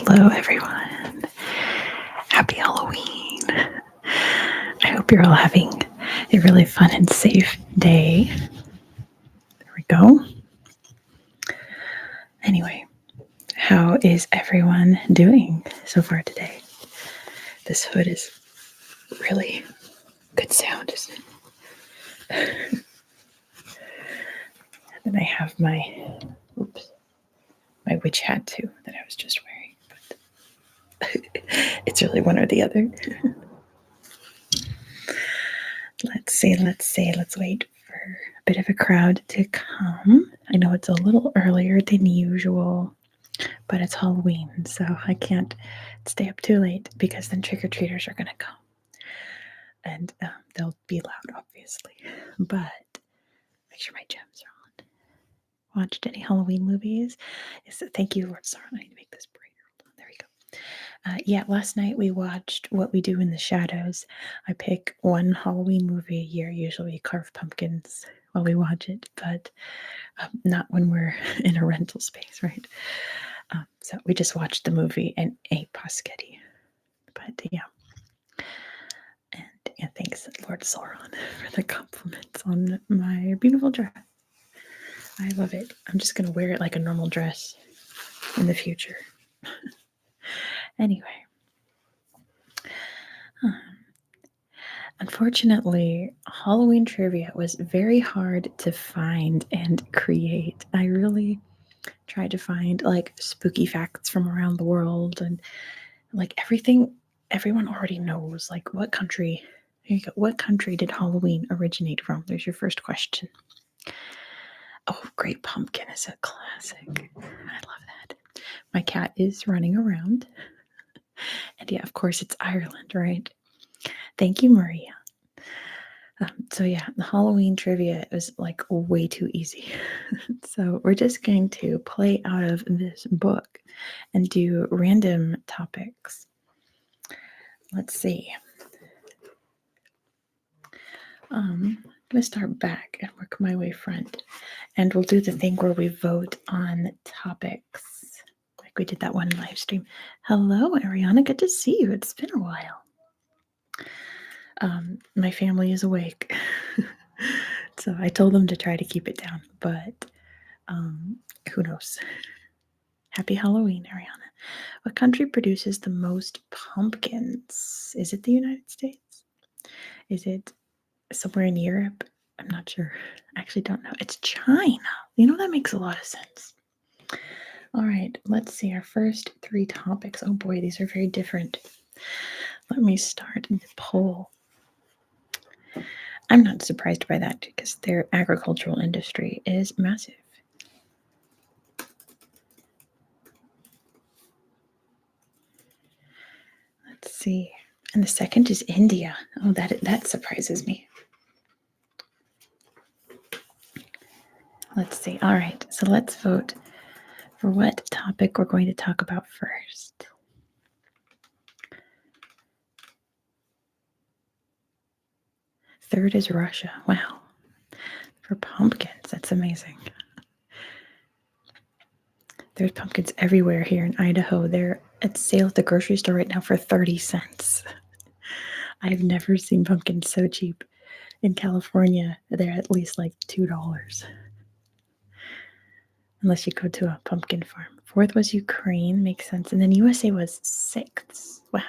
Hello, everyone. Happy Halloween. I hope you're all having a really fun and safe day. There we go. Anyway, how is everyone doing so far today? This hood is really good sound, isn't it? And then I have my witch hat too that I was just wearing, but it's really one or the other. Let's see. Let's wait for a bit of a crowd to come. I know it's a little earlier than usual, but it's Halloween, so I can't stay up too late because then trick-or-treaters are going to come. And they'll be loud, obviously. But make sure my gems are on. Watched any Halloween movies? Thank you, Lord Sorrow. I need to make this brighter. There we go. Yeah, last night we watched What We Do in the Shadows. I pick one Halloween movie a year. Usually we carve pumpkins while we watch it, but not when we're in a rental space, right? So we just watched the movie and ate paschetti. But yeah. And yeah, thanks, Lord Sauron, for the compliments on my beautiful dress. I love it. I'm just going to wear it like a normal dress in the future. Anyway. Unfortunately, Halloween trivia was very hard to find and create. I really tried to find like spooky facts from around the world and like everything everyone already knows. Like what country did Halloween originate from? There's your first question. Oh, Great Pumpkin is a classic. I love that. My cat is running around. And yeah, of course it's Ireland, right? Thank you, Maria. So yeah, the Halloween trivia is like way too easy. So we're just going to play out of this book and do random topics. Let's see. I'm going to start back and work my way front. And we'll do the thing where we vote on topics. Like we did that one live stream. Hello, Ariana. Good to see you. It's been a while. My family is awake. So I told them to try to keep it down, but who knows? Happy Halloween, Ariana. What country produces the most pumpkins? Is it the United States? Is it somewhere in Europe? I'm not sure. I actually don't know. It's China. You know, that makes a lot of sense. All right, let's see our first three topics. Oh boy, these are very different. Let me start the poll. I'm not surprised by that because their agricultural industry is massive. Let's see. And the second is India. Oh, that surprises me. Let's see. All right, so let's vote for what topic we're going to talk about first. Third is Russia. Wow. For pumpkins, that's amazing. There's pumpkins everywhere here in Idaho. They're at sale at the grocery store right now for 30 cents. I've never seen pumpkins so cheap. In California, they're at least like $2. Unless you go to a pumpkin farm. Fourth was Ukraine, makes sense. And then USA was sixth. Wow.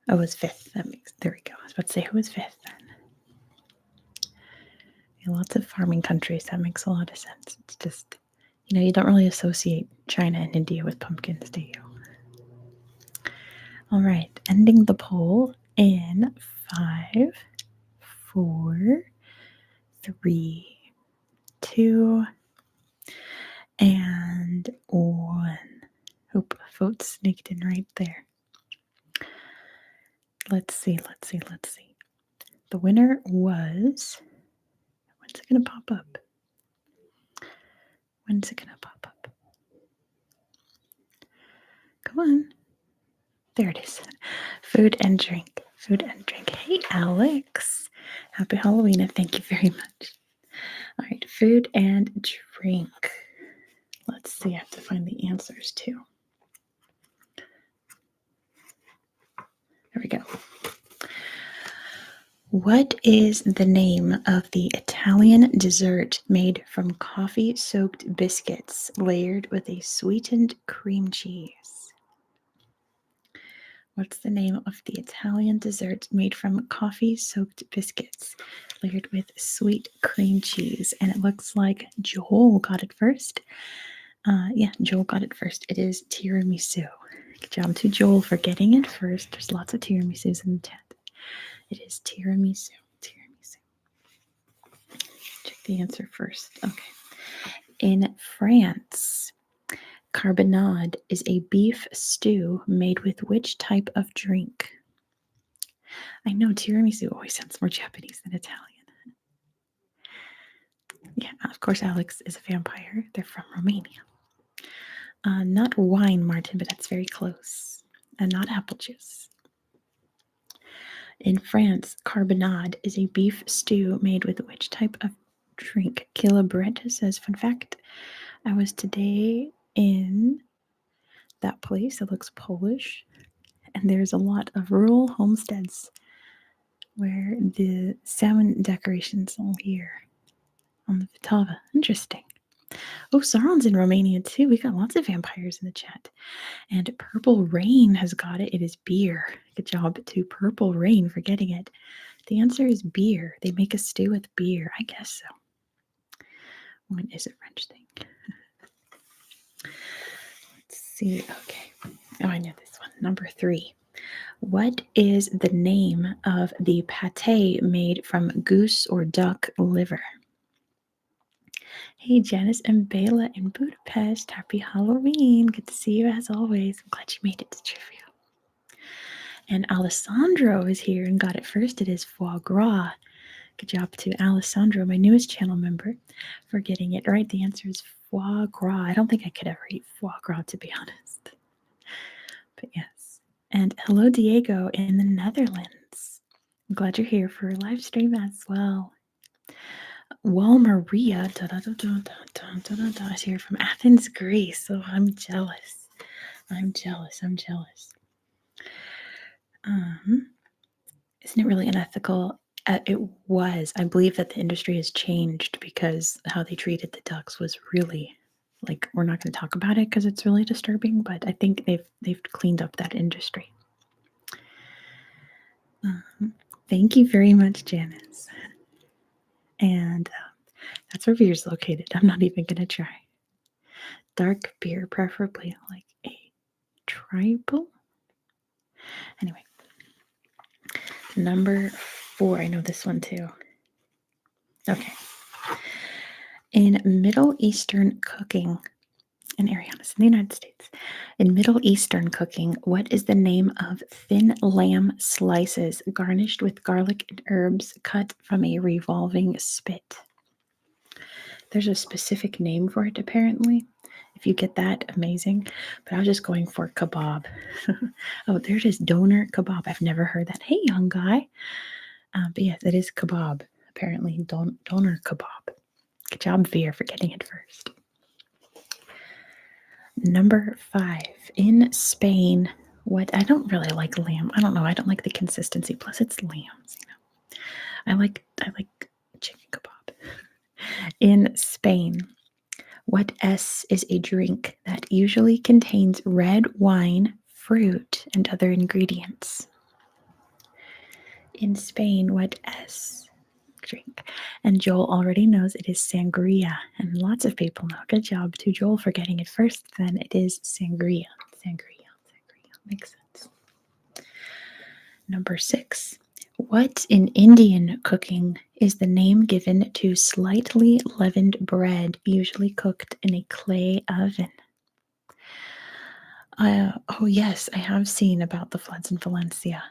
Oh, it was fifth. There we go. I was about to say who was fifth then. Yeah, lots of farming countries. That makes a lot of sense. It's just, you don't really associate China and India with pumpkins, do you? All right, ending the poll in 5, 4, 3, 2, and 1. Oop, vote sneaked in right there. Let's see. The winner was... When's it going to pop up? Come on. There it is. Food and drink. Hey, Alex. Happy Halloween, and thank you very much. All right, food and drink. let's see. I have to find the answers too. There we go. What is the name of the Italian dessert made from coffee-soaked biscuits layered with a sweetened cream cheese? What's the name of the Italian dessert made from coffee-soaked biscuits layered with sweet cream cheese? And it looks like Joel got it first. Yeah, Joel got it first. It is tiramisu. Good job to Joel for getting it first. There's lots of tiramisus in the chat. It is tiramisu. Tiramisu. Check the answer first. Okay. In France, carbonade is a beef stew made with which type of drink? I know tiramisu always sounds more Japanese than Italian. Yeah, of course, Alex is a vampire. They're from Romania. Not wine, Martin, but that's very close. And not apple juice. In France, carbonade is a beef stew made with which type of drink? Kayla Brett says, fun fact, I was today in that place. It looks Polish. And there's a lot of rural homesteads where the salmon decorations are here on the Vltava. Interesting. Oh, Sauron's in Romania too. We got lots of vampires in the chat. And Purple Rain has got it. It is beer. Good job to Purple Rain for getting it. The answer is beer. They make a stew with beer. I guess so. What is a French thing? Let's see. Okay. Oh, I know this one. Number 3. What is the name of the pate made from goose or duck liver? Hey, Janice and Bela in Budapest. Happy Halloween. Good to see you as always. I'm glad you made it to trivia. And Alessandro is here and got it first. It is foie gras. Good job to Alessandro, my newest channel member, for getting it right. The answer is foie gras. I don't think I could ever eat foie gras, to be honest. But yes. And hello, Diego in the Netherlands. I'm glad you're here for a live stream as well. Well, Maria is here from Athens, Greece. So I'm jealous. I'm jealous. Isn't it really unethical? It was. I believe that the industry has changed because how they treated the ducks was really like, we're not going to talk about it because it's really disturbing. But I think they've cleaned up that industry. Thank you very much, Janice. And that's where beer's located. I'm not even going to try. Dark beer, preferably like a tribal. Anyway, number 4. I know this one too. Okay. In Middle Eastern cooking, in Arianas, in the United States, in Middle Eastern cooking, what is the name of thin lamb slices garnished with garlic and herbs cut from a revolving spit? There's a specific name for it, apparently. If you get that, amazing. But I was just going for kebab. Oh, there it is, doner kebab. I've never heard that. Hey, young guy. But yes, it is kebab. Apparently, doner kebab. Good job, Veer, for getting it first. Number 5. In Spain, I don't really like lamb. I don't know. I don't like the consistency. Plus, it's lambs. I like chicken kebab. In Spain, what S is a drink that usually contains red wine, fruit, and other ingredients? In Spain, what S drink? And Joel already knows it is sangria, and lots of people know. Good job to Joel for getting it first. Then it is sangria. Sangria. Makes sense. Number 6. What in Indian cooking is the name given to slightly leavened bread, usually cooked in a clay oven? Oh yes, I have seen about the floods in Valencia.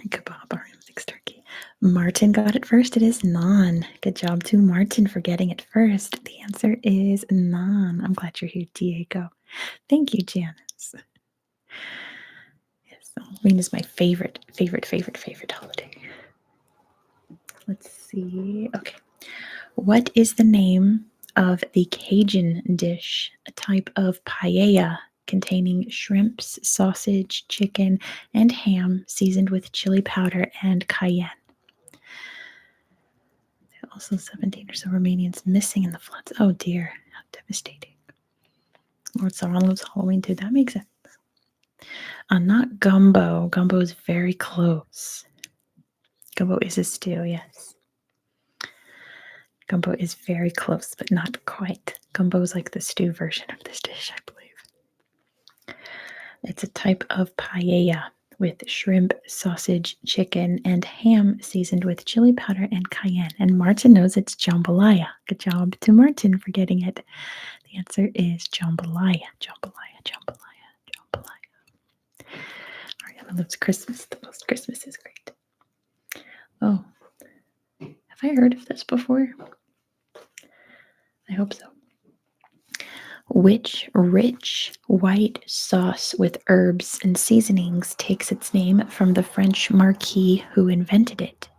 Kebab, R6 turkey. Martin got it first. It is naan. Good job to Martin for getting it first. The answer is naan. I'm glad you're here, Diego. Thank you, Janice. Yes, Halloween is my favorite holiday. Let's see. Okay. What is the name of the Cajun dish, a type of paella containing shrimps, sausage, chicken, and ham seasoned with chili powder and cayenne? Also, 17 or so Romanians missing in the floods. Oh dear, how devastating. Lord Sauron loves Halloween too. That makes sense. Not gumbo. Gumbo is very close. Gumbo is a stew, yes. Gumbo is very close, but not quite. Gumbo is like the stew version of this dish, I believe. It's a type of paella with shrimp, sausage, chicken, and ham seasoned with chili powder and cayenne. And Martin knows it's jambalaya. Good job to Martin for getting it. The answer is jambalaya. Jambalaya, jambalaya, jambalaya. Ariana loves Christmas. The most Christmas is great. Oh, have I heard of this before? I hope so. Which rich white sauce with herbs and seasonings takes its name from the French marquis who invented it?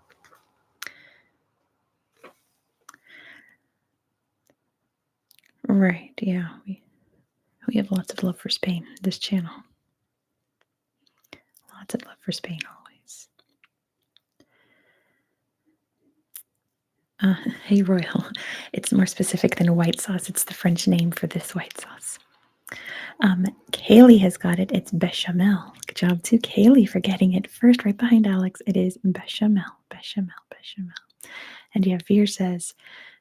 Right, yeah. We have lots of love for Spain, this channel. Lots of love for Spain always. Hey, Royal. It's more specific than white sauce. It's the French name for this white sauce. Kaylee has got it. It's bechamel. Good job to Kaylee for getting it first, right behind Alex. It is bechamel, bechamel, bechamel. And yeah, Veer says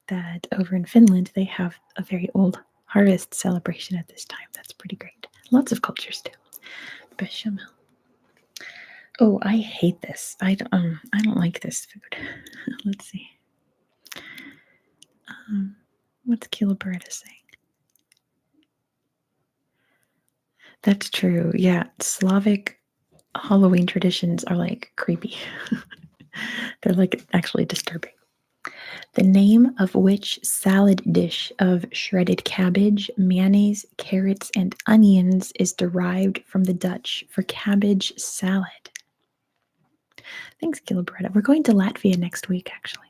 that over in Finland, they have a very old harvest celebration at this time. That's pretty great. Lots of cultures too. Bechamel. Oh, I hate this. I don't like this food. Let's see. What's Kiloberta saying? That's true. Yeah, Slavic Halloween traditions are like creepy. They're like actually disturbing. The name of which salad dish of shredded cabbage, mayonnaise, carrots, and onions is derived from the Dutch for cabbage salad? Thanks, Gilberta. We're going to Latvia next week, actually.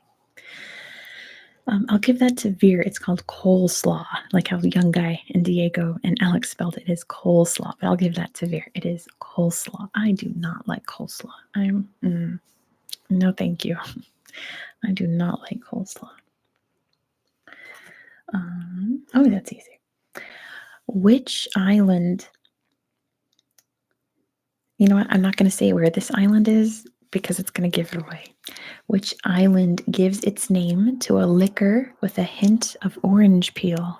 I'll give that to Veer. It's called coleslaw, like how the young guy and Diego and Alex spelled it. It is coleslaw, but I'll give that to Veer. It is coleslaw. I do not like coleslaw. No, thank you. I do not like coleslaw. Oh, that's easy. Which island? You know what? I'm not going to say where this island is because it's going to give it away. Which island gives its name to a liquor with a hint of orange peel?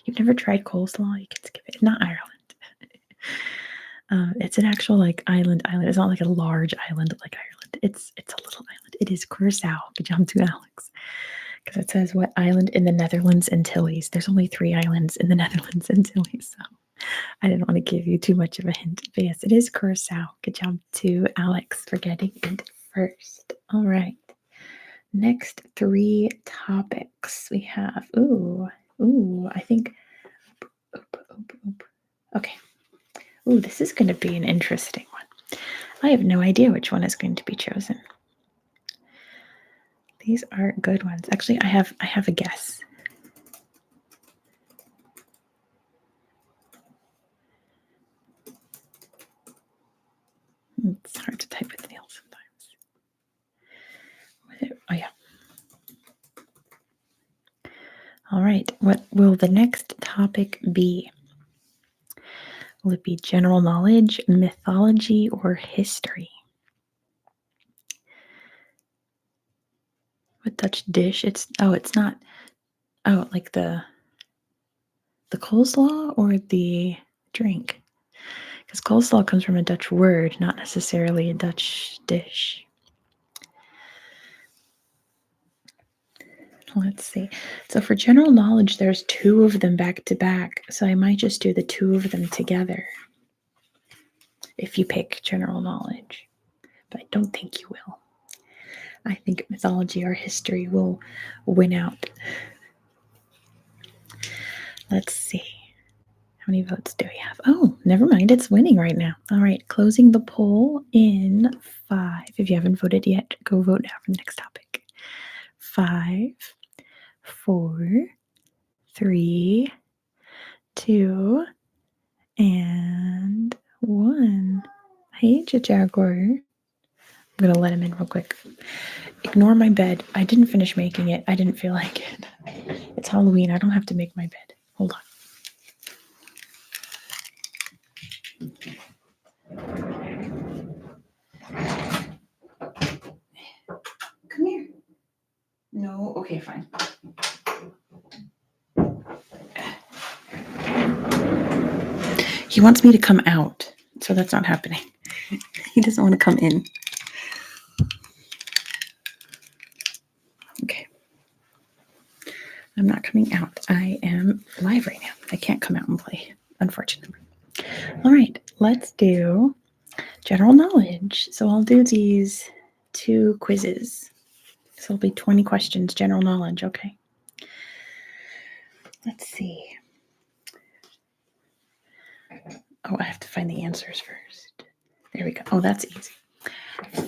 You've never tried coleslaw? You can skip it. Not Ireland. It's an actual like island. It's not like a large island like Ireland. It's a little island. It is Curacao. Good job to Alex. Because it says what island in the Netherlands Antilles. There's only 3 islands in the Netherlands Antilles, so I didn't want to give you too much of a hint. But yes, it is Curacao. Good job to Alex for getting it first. All right. Next 3 topics we have. I think. Okay. Ooh, this is going to be an interesting one. I have no idea which one is going to be chosen. These are good ones. Actually, I have a guess. It's hard to type with nails sometimes. Oh yeah. All right. What will the next topic be? Will it be general knowledge, mythology, or history? What Dutch dish? It's not. Oh, like the coleslaw or the drink? Because coleslaw comes from a Dutch word, not necessarily a Dutch dish. Let's see. So for general knowledge, there's 2 of them back to back. So I might just do the 2 of them together if you pick general knowledge. But I don't think you will. I think mythology or history will win out. Let's see. How many votes do we have? Oh, never mind. It's winning right now. All right. Closing the poll in 5. If you haven't voted yet, go vote now for the next topic. 5, 4, 3, 2, and 1. Hey, Jaguar. I'm going to let him in real quick. Ignore my bed. I didn't finish making it. I didn't feel like it. It's Halloween. I don't have to make my bed. Hold on. Come here. No? Okay, fine. He wants me to come out, so that's not happening. He doesn't want to come in. Okay. I'm not coming out. I am live right now. I can't come out and play, unfortunately. All right, let's do general knowledge. So I'll do these 2 quizzes. So it'll be 20 questions, general knowledge, okay? Let's see. Oh, I have to find the answers first. There we go. Oh, that's easy.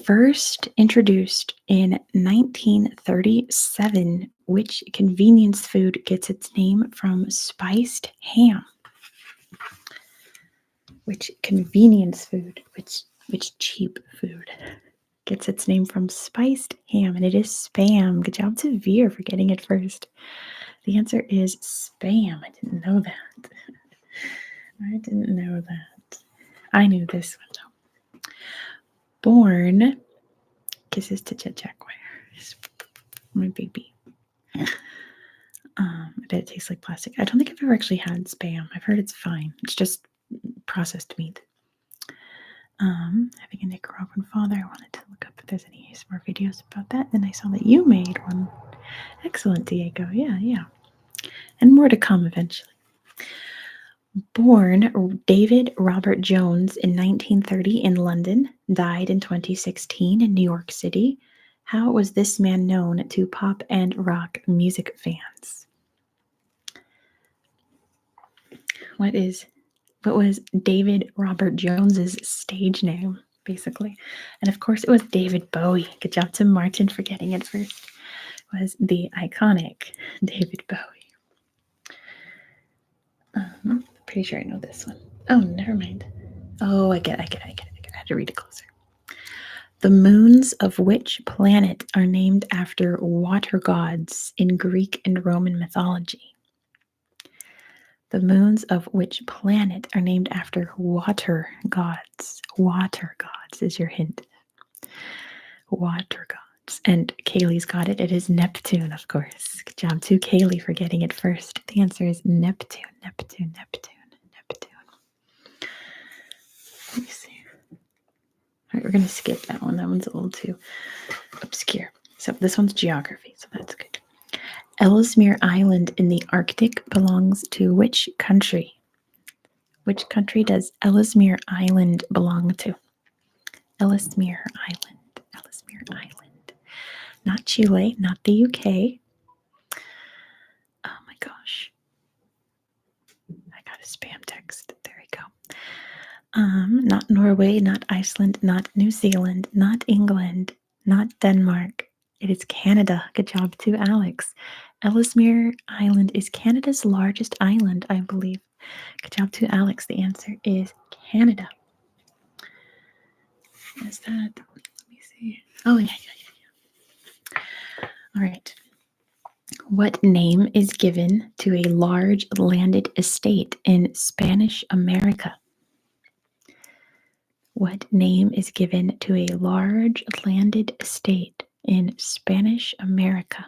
First introduced in 1937, which convenience food gets its name from spiced ham? Which convenience food, which cheap food gets its name from spiced ham? And it is Spam. Good job to Veer for getting it first. The answer is Spam. I didn't know that. I didn't know that. I knew this one though. Born, kisses to Jaguar, my baby. I bet it tastes like plastic. I don't think I've ever actually had Spam. I've heard it's fine. It's just processed meat. Having a Nicaraguan father, I wanted to look up if there's any more videos about that. Then I saw that you made one. Excellent, Diego. Yeah. And more to come eventually. Born David Robert Jones in 1930 in London, died in 2016 in New York City. How was this man known to pop and rock music fans? What was David Robert Jones's stage name, basically? And of course, it was David Bowie. Good job to Martin for getting it first. It was the iconic David Bowie. Pretty sure I know this one. Oh, never mind. Oh, I get it. I had to read it closer. The moons of which planet are named after water gods in Greek and Roman mythology? The moons of which planet are named after water gods? Water gods is your hint. Water gods. And Kaylee's got it. It is Neptune, of course. Good job to Kaylee for getting it first. The answer is Neptune. Neptune. Let me see. All right, we're going to skip that one. That one's a little too obscure. So this one's geography, so that's good. Ellesmere Island in the Arctic belongs to which country? Which country does Ellesmere Island belong to? Ellesmere Island. Not Chile, not the UK. Oh my gosh. I got a spam text. There we go. Not Norway, not Iceland, not New Zealand, not England, not Denmark. It is Canada. Good job to Alex. Ellesmere Island is Canada's largest island, I believe. Good job to Alex. The answer is Canada. Is that? Let me see. Oh, yeah. All right. What name is given to a large landed estate in Spanish America? What name is given to a large landed estate in Spanish America?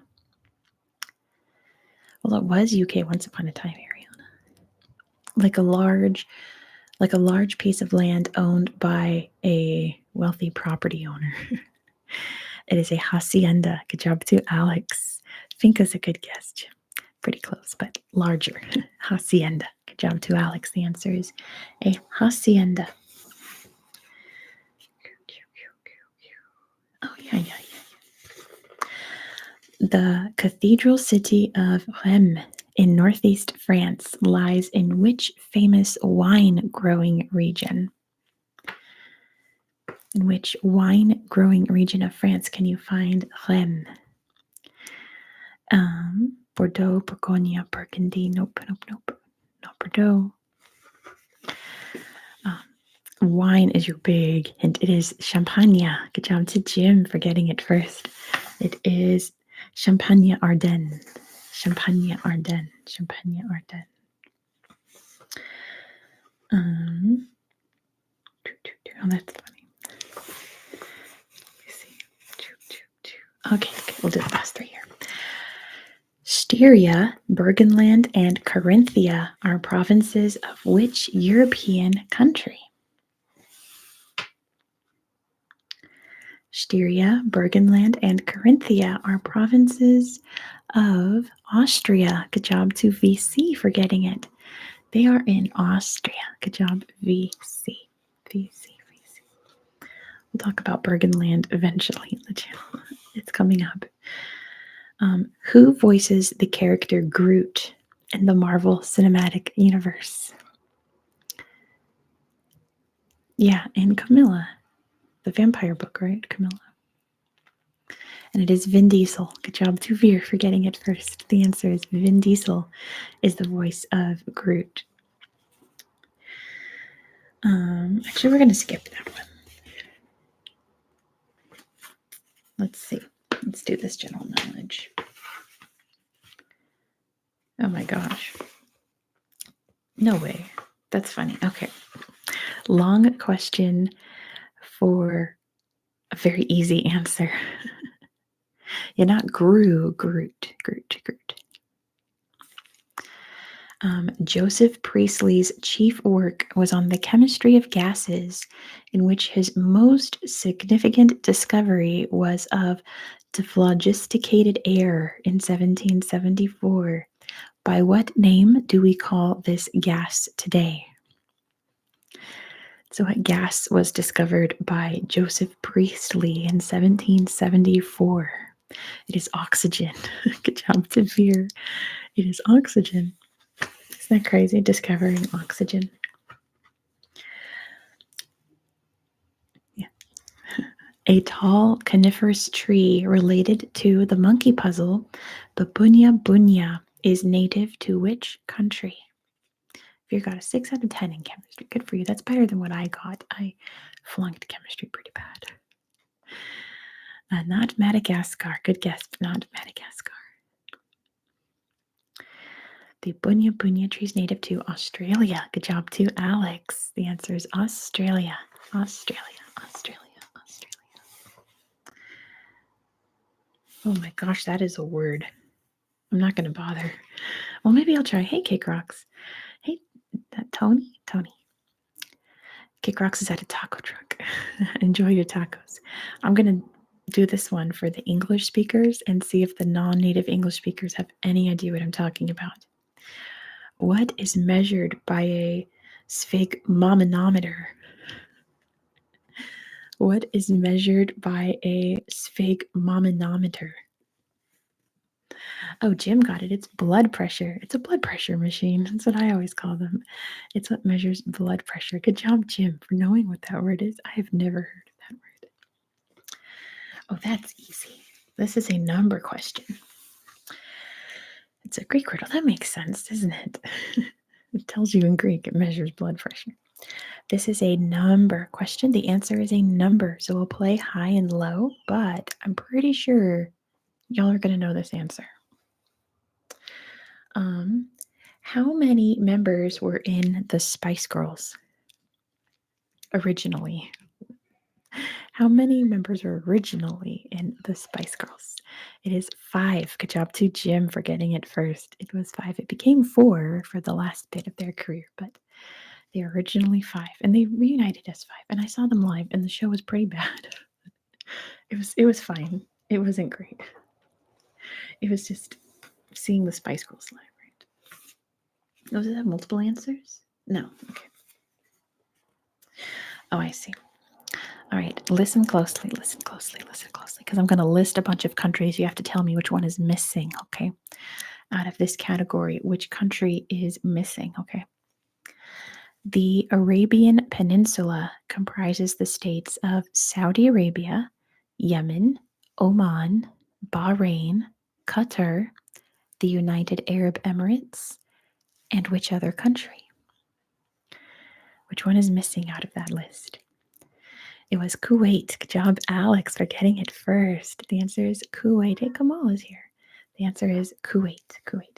Well, it was UK once upon a time, Ariana. Like a large piece of land owned by a wealthy property owner. It is a hacienda. Good job to Alex. Finca's a good guess. Pretty close, but larger. Hacienda. Good job to Alex. The answer is a hacienda. Oh, yeah. The cathedral city of Reims in northeast France lies in which famous wine growing region? In which wine growing region of France can you find Reims? Bordeaux, Bourgogne, Burgundy. Nope, nope, nope. Not Bordeaux. Wine is your big hint. It is Champagne. Good job to Jim for getting it first. It is Champagne Ardennes. Champagne Ardennes. Champagne Ardennes. Oh, that's funny. Let's see. Okay, we'll do the last three here. Styria, Burgenland, and Carinthia are provinces of which European country? Styria, Burgenland, and Carinthia are provinces of Austria. Good job to VC for getting it. They are in Austria. Good job, VC. VC. We'll talk about Burgenland eventually in the channel. It's coming up. Who voices the character Groot in the Marvel Cinematic Universe? Yeah, in Camilla, the vampire book, right? Camilla. And it is Vin Diesel. Good job to Veer for getting it first. The answer is Vin Diesel is the voice of Groot. Actually, we're going to skip that one. Let's see. Let's do this general knowledge. Oh my gosh. No way. That's funny. Okay. Long question for a very easy answer. Yeah, not Groot. Joseph Priestley's chief work was on the chemistry of gases, in which his most significant discovery was of dephlogisticated air in 1774. By what name do we call this gas today? So, what gas was discovered by Joseph Priestley in 1774? It is oxygen. Good job to Veer. It is oxygen. Isn't that crazy? Discovering oxygen. Yeah. A tall coniferous tree related to the monkey puzzle, Babunya bunya, is native to which country? You got a 6 out of 10 in chemistry. Good for you. That's better than what I got. I flunked chemistry pretty bad. Not Madagascar. Good guess, but not Madagascar. The bunya bunya tree is native to Australia. Good job to Alex. The answer is Australia. Australia. Oh my gosh, that is a word. I'm not going to bother. Well, maybe I'll try. Hey, Cake Rocks. Hey, that Tony? Tony. Cake Rocks is at a taco truck. Enjoy your tacos. I'm going to do this one for the English speakers and see if the non-native English speakers have any idea what I'm talking about. What is measured by a sphygmomanometer? What is measured by a sphygmomanometer? Oh, Jim got it. It's blood pressure. It's a blood pressure machine. That's what I always call them. It's what measures blood pressure. Good job, Jim, for knowing what that word is. I have never heard of that word. Oh, that's easy. This is a number question. It's a Greek word. Oh, that makes sense, doesn't it? It tells you in Greek it measures blood pressure. This is a number question. The answer is a number. So we'll play high and low, but I'm pretty sure y'all are going to know this answer. How many members were in the Spice Girls originally? How many members were originally in the Spice Girls? It is 5. Good job to Jim for getting it first. It was 5. It became 4 for the last bit of their career, but they were originally 5, and they reunited as 5. And I saw them live, and the show was pretty bad. It was fine. It wasn't great. It was just seeing the Spice Girls live, right? Does it have multiple answers? No. Okay. Oh, I see. All right, listen closely, because I'm going to list a bunch of countries. You have to tell me which one is missing, okay? Out of this category, which country is missing, okay? The Arabian Peninsula comprises the states of Saudi Arabia, Yemen, Oman, Bahrain, Qatar, the United Arab Emirates, and which other country? Which one is missing out of that list? It was Kuwait. Good job, Alex, for getting it first. The answer is Kuwait. Hey, Kamal is here. The answer is Kuwait. Kuwait.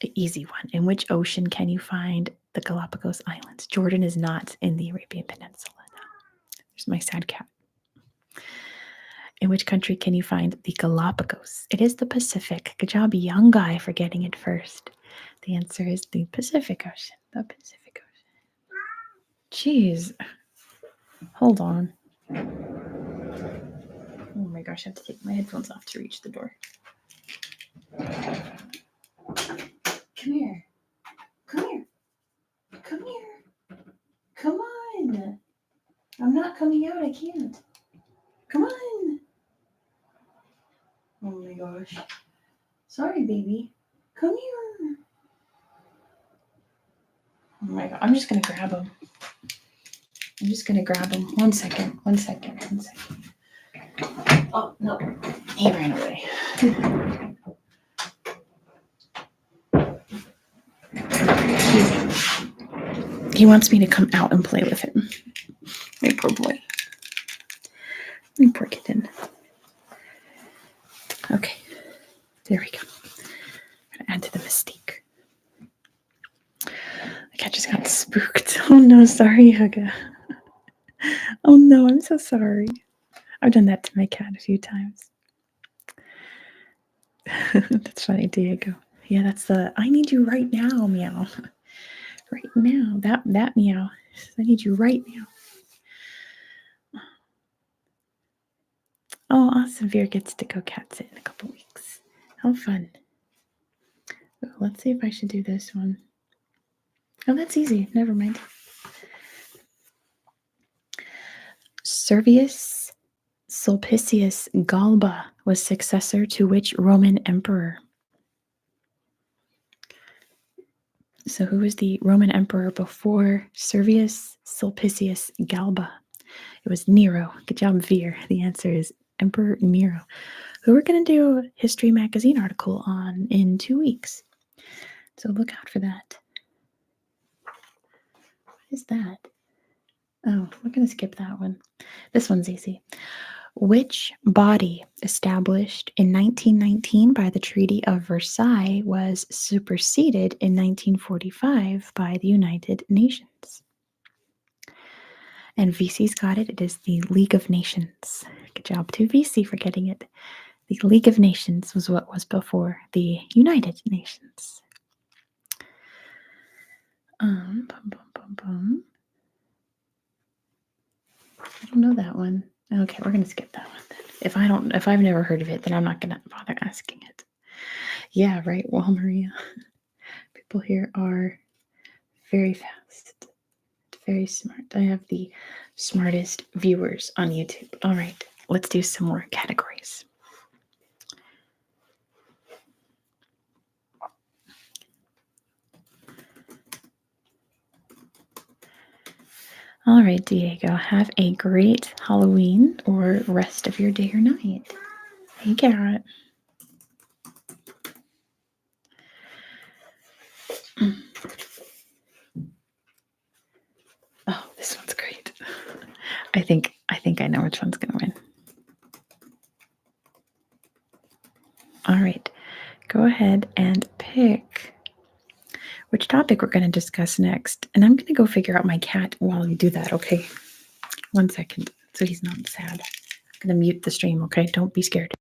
The easy one. In which ocean can you find the Galapagos Islands? Jordan is not in the Arabian Peninsula. No. There's my sad cat. In which country can you find the Galapagos? It is the Pacific. Good job, young guy, for getting it first. The answer is the Pacific Ocean. The Pacific Ocean. Jeez. Hold on. Oh my gosh, I have to take my headphones off to reach the door. Come here. Come here. Come here. Come on. I'm not coming out. I can't. Come on. Oh my gosh. Sorry, baby. Come here. Oh my god. I'm just going to grab him. One second. Oh, no. He ran away. He wants me to come out and play with him. My poor boy. Let me break it in. Okay. There we go. I'm going to add to the mystique. The cat just got spooked. Oh no, sorry, Hugga. Oh no, I'm so sorry. I've done that to my cat a few times. That's funny, Diego. Yeah, that's the I need you right now, meow. Right now. That meow. I need you right now. Oh, awesome. Veer gets to go cat sit in a couple weeks. How fun. Oh, let's see if I should do this one. Oh, that's easy. Never mind. Servius Sulpicius Galba was successor to which Roman emperor? So who was the Roman emperor before Servius Sulpicius Galba? It was Nero. Good job, Veer. The answer is Emperor Nero, who we're going to do a History Magazine article on in 2 weeks. So look out for that. What is that? Oh, we're going to skip that one. This one's easy. Which body established in 1919 by the Treaty of Versailles was superseded in 1945 by the United Nations? And VC's got it. It is the League of Nations. Good job to VC for getting it. The League of Nations was what was before the United Nations. Bum, bum, bum, bum. I don't know that one. Okay, we're gonna skip that one then. If I've never heard of it, then I'm not gonna bother asking it. Yeah, right. Well, Maria, people here are very fast, very smart. I have the smartest viewers on YouTube. All right, let's do some more categories. All right, Diego, have a great Halloween or rest of your day or night. Hey, Garrett. Oh, this one's great. I think I know which one's going to win. All right, go ahead and pick which topic we're going to discuss next. And I'm going to go figure out my cat while you do that, okay? 1 second, so he's not sad. I'm going to mute the stream, okay? Don't be scared.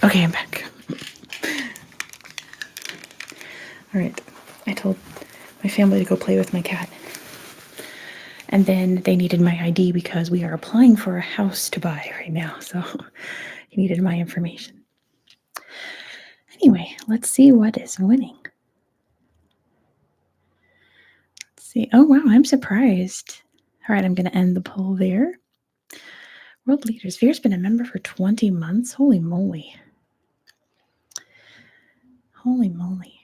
Okay, I'm back. All right. I told my family to go play with my cat. And then they needed my ID because we are applying for a house to buy right now. So he needed my information. Anyway, let's see what is winning. Let's see. Oh, wow. I'm surprised. All right. I'm going to end the poll there. World leaders. Veer's been a member for 20 months. Holy moly. Holy moly.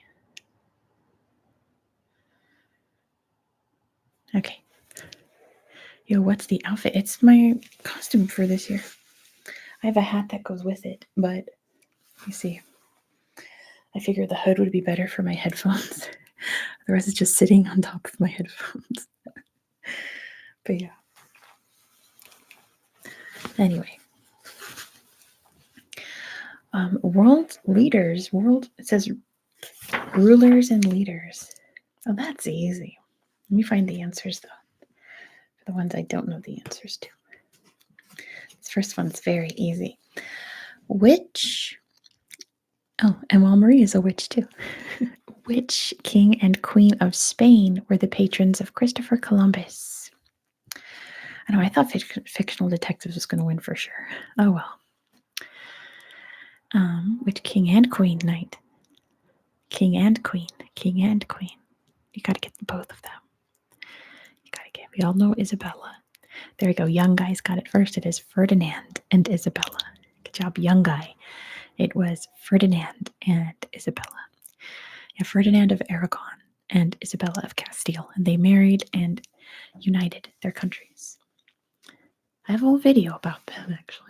Okay. Yo, what's the outfit? It's my costume for this year. I have a hat that goes with it, but you see, I figured the hood would be better for my headphones. The rest is just sitting on top of my headphones. But yeah. Anyway. World leaders. It says rulers and leaders. Oh, that's easy. Let me find the answers, though. For the ones I don't know the answers to. This first one's very easy. Which... Oh, and well, Marie is a witch, too. Which king and queen of Spain were the patrons of Christopher Columbus? I know, I thought Fictional Detectives was going to win for sure. Oh, well. Which king and queen knight? King and queen. King and queen. You got to get both of them. We all know Isabella. There we go. Young guys got it first. It is Ferdinand and Isabella. Good job, young guy. It was Ferdinand and Isabella. Yeah, Ferdinand of Aragon and Isabella of Castile. And they married and united their countries. I have a whole video about them, actually.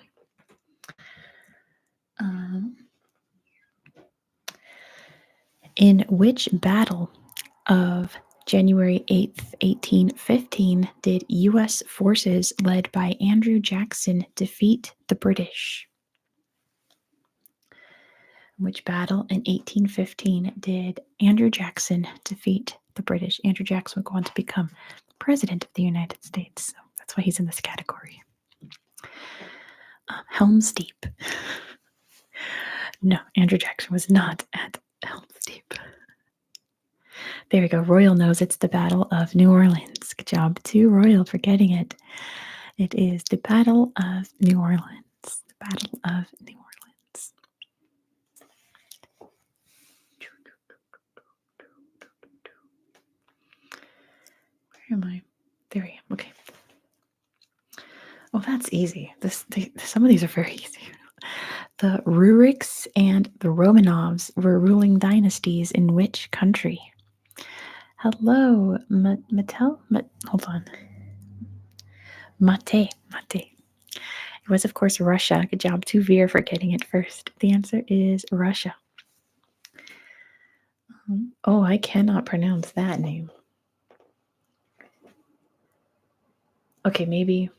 In which battle of January 8th, 1815, did U.S. forces led by Andrew Jackson defeat the British? Which battle in 1815 did Andrew Jackson defeat the British? Andrew Jackson would go on to become President of the United States. So that's why he's in this category. Helm's Deep. No, Andrew Jackson was not at Helm's Deep. There we go. Royal knows it's the Battle of New Orleans. Good job to Royal for getting it. It is the Battle of New Orleans. The Battle of New Orleans. Where am I? There I am. Okay. Oh, that's easy. Some of these are very easy. The Ruriks and the Romanovs were ruling dynasties in which country? Hello, hold on. Mate. It was, of course, Russia. Good job to Veer for getting it first. The answer is Russia. Oh, I cannot pronounce that name. Okay, maybe.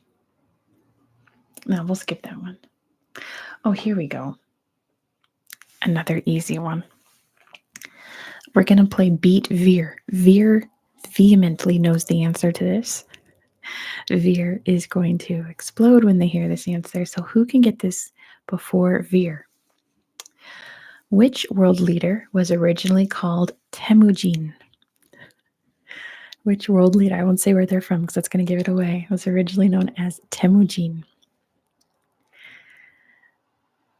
No, we'll skip that one. Oh, here we go. Another easy one. We're going to play Beat Veer. Veer vehemently knows the answer to this. Veer is going to explode when they hear this answer. So who can get this before Veer? Which world leader was originally called Temujin? Which world leader? I won't say where they're from because that's going to give it away. It was originally known as Temujin.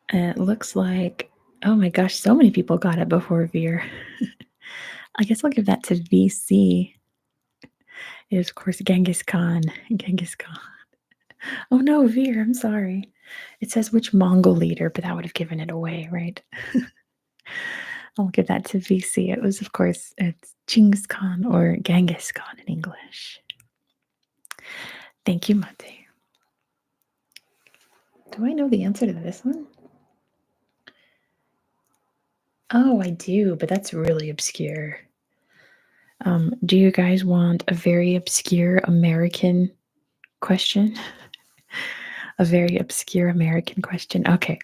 It looks like, oh my gosh, so many people got it before Veer. I guess I'll give that to VC. It is, of course, Genghis Khan. Genghis Khan. Oh no, Veer, I'm sorry. It says which Mongol leader, but that would have given it away, right? I'll give that to VC. It was, of course, it's Genghis Khan or Genghis Khan in English. Thank you, Mate. Do I know the answer to this one? Oh, I do, but that's really obscure. Do you guys want a very obscure American question? A very obscure American question. Okay.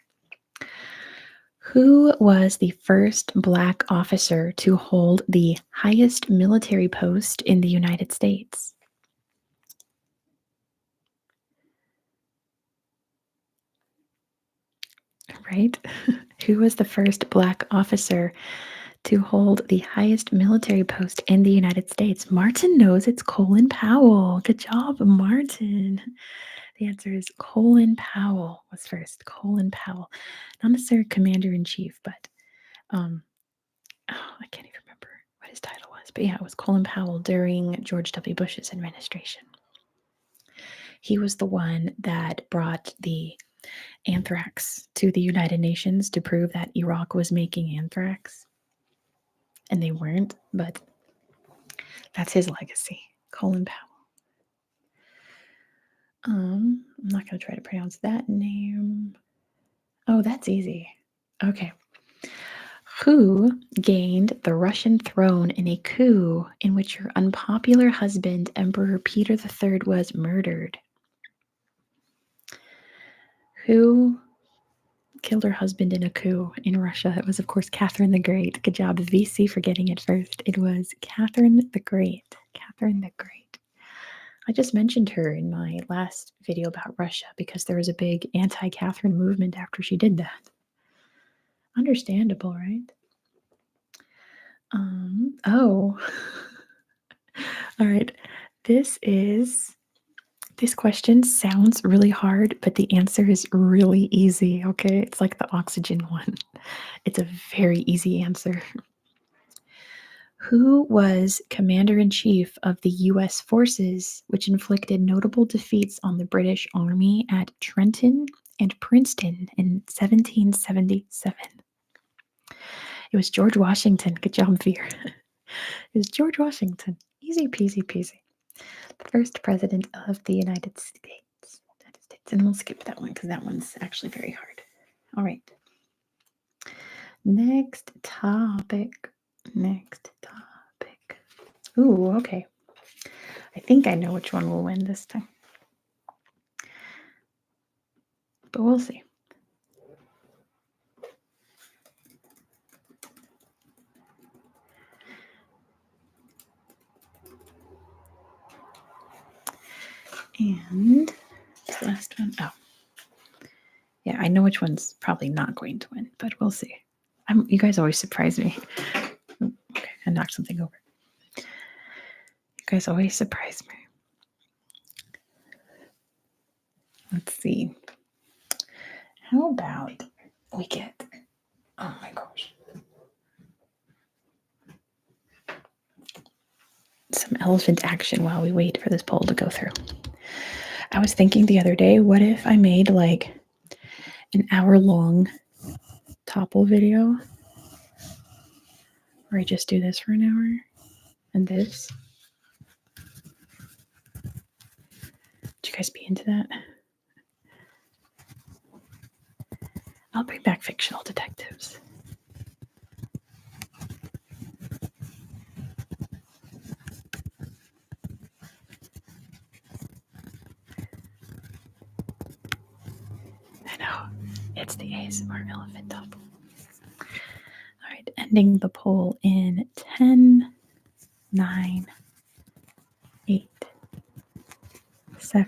Who was the first Black officer to hold the highest military post in the United States? right? Who was the first Black officer to hold the highest military post in the United States? Martin knows it's Colin Powell. Good job, Martin. The answer is Colin Powell was first. Colin Powell. Not necessarily commander in chief, but I can't even remember what his title was. But yeah, it was Colin Powell during George W. Bush's administration. He was the one that brought the anthrax to the United Nations to prove that Iraq was making anthrax. And they weren't, but that's his legacy. Colin Powell. I'm not going to try to pronounce that name. Oh, that's easy. Okay. Who gained the Russian throne in a coup in which her unpopular husband, Emperor Peter III, was murdered? Who killed her husband in a coup in Russia? It was, of course, Catherine the Great. Good job, VC, for getting it first. It was Catherine the Great. Catherine the Great. I just mentioned her in my last video about Russia because there was a big anti-Catherine movement after she did that. Understandable, right? Oh. All right. This question sounds really hard, but the answer is really easy, okay? It's like the oxygen one. It's a very easy answer. Who was commander-in-chief of the U.S. forces which inflicted notable defeats on the British Army at Trenton and Princeton in 1777? It was George Washington. Good job, Veer. It was George Washington. Easy peasy peasy. The first president of the United States. And we'll skip that one because that one's actually very hard. All right. Next topic. Ooh, okay. I think I know which one will win this time. But we'll see. And this last one. Oh. Yeah, I know which one's probably not going to win, but we'll see. You guys always surprise me. Okay, I knocked something over. You guys always surprise me. Let's see. How about we get, oh my gosh, some elephant action while we wait for this poll to go through. I was thinking the other day, what if I made like an hour-long topple video where I just do this for an hour and this? Would you guys be into that? I'll bring back fictional detectives. I know. It's the ASMR elephant topple. All right, ending the poll in 10, 9, 8, 7,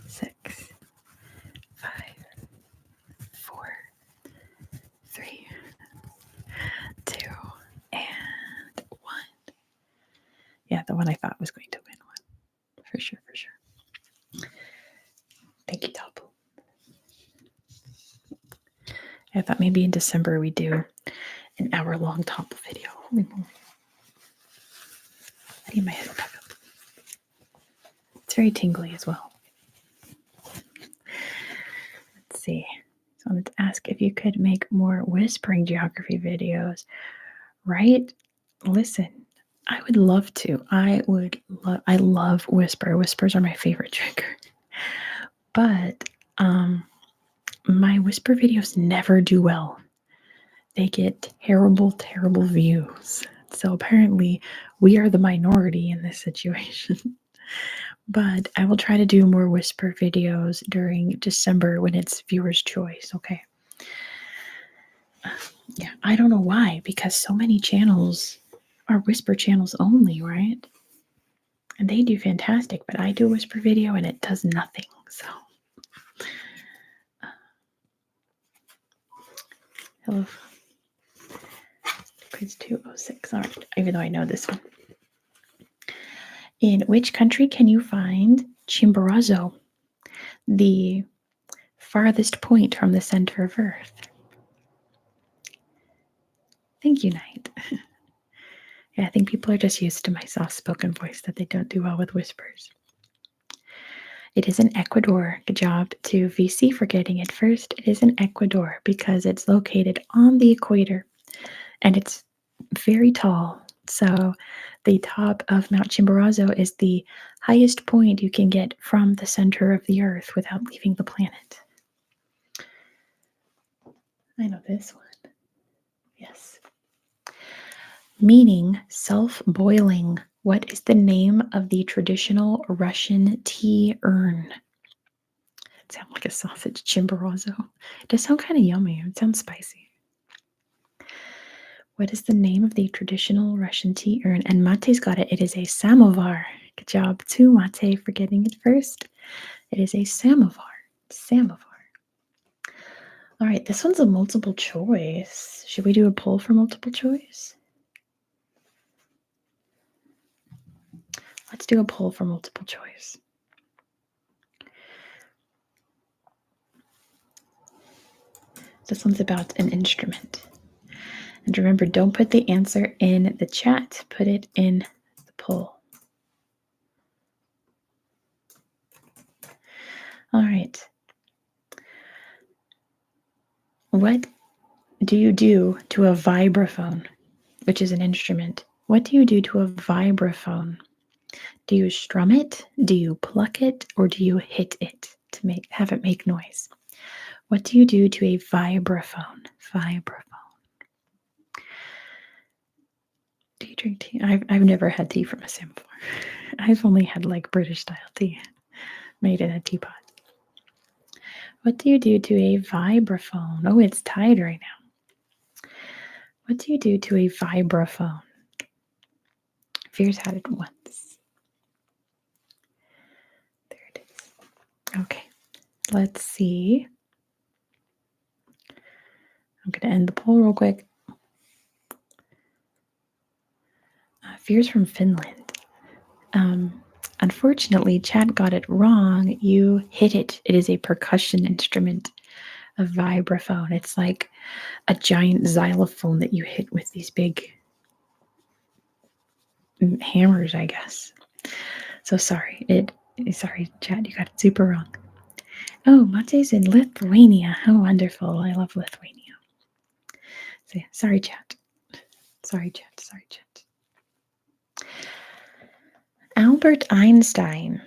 6, 5, 4, 3, 2, and 1. Yeah, the one I thought was going to win one. For sure. Thank you, Topple. I thought maybe in December we do an hour-long Topple video. Holy moly. I need my head back up. It's very tingly as well. Let's see. So I wanted to ask if you could make more whispering geography videos. Right? Listen, I would love to. I love whisper. Whispers are my favorite trigger. But my whisper videos never do well. They get terrible views. So apparently we are the minority in this situation. But I will try to do more whisper videos during December when it's viewer's choice, okay? Yeah, I don't know why, because so many channels are whisper channels only, right? And they do fantastic, but I do a whisper video and it does nothing, so. Hello. Quiz 206. All right, even though I know this one. In which country can you find Chimborazo, the farthest point from the center of Earth? Thank you, Knight. Yeah, I think people are just used to my soft-spoken voice, that they don't do well with whispers. It is in Ecuador. Good job to VC for getting it first. It is in Ecuador because it's located on the equator and it's very tall. So the top of Mount Chimborazo is the highest point you can get from the center of the Earth without leaving the planet. I know this one. Yes. Meaning self-boiling. What is the name of the traditional Russian tea urn? It sounds like a sausage, Chimborazo. It does sound kind of yummy. It sounds spicy. What is the name of the traditional Russian tea urn? And Mate's got it. It is a samovar. Good job to Mate for getting it first. It is a samovar. Samovar. All right, this one's a multiple choice. Should we do a poll for multiple choice? Let's do a poll for multiple choice. This one's about an instrument. And remember, don't put the answer in the chat. Put it in the poll. All right. What do you do to a vibraphone, which is an instrument? What do you do to a vibraphone? Do you strum it? Do you pluck it? Or do you hit it to have it make noise? What do you do to a vibraphone? Vibraphone. Do you drink tea? I've never had tea from a samovar. I've only had like British style tea made in a teapot. What do you do to a vibraphone? Oh, it's tied right now. What do you do to a vibraphone? Fears had it once. There it is. Okay, let's see. I'm going to end the poll real quick. Fears from Finland. Unfortunately, Chad got it wrong. You hit it. It is a percussion instrument, a vibraphone. It's like a giant xylophone that you hit with these big hammers, I guess. So sorry. Sorry, Chad, you got it super wrong. Oh, Mate's in Lithuania. How wonderful. I love Lithuania. So, yeah, sorry, Chad. Sorry, Chad. Sorry, Chad. Albert Einstein.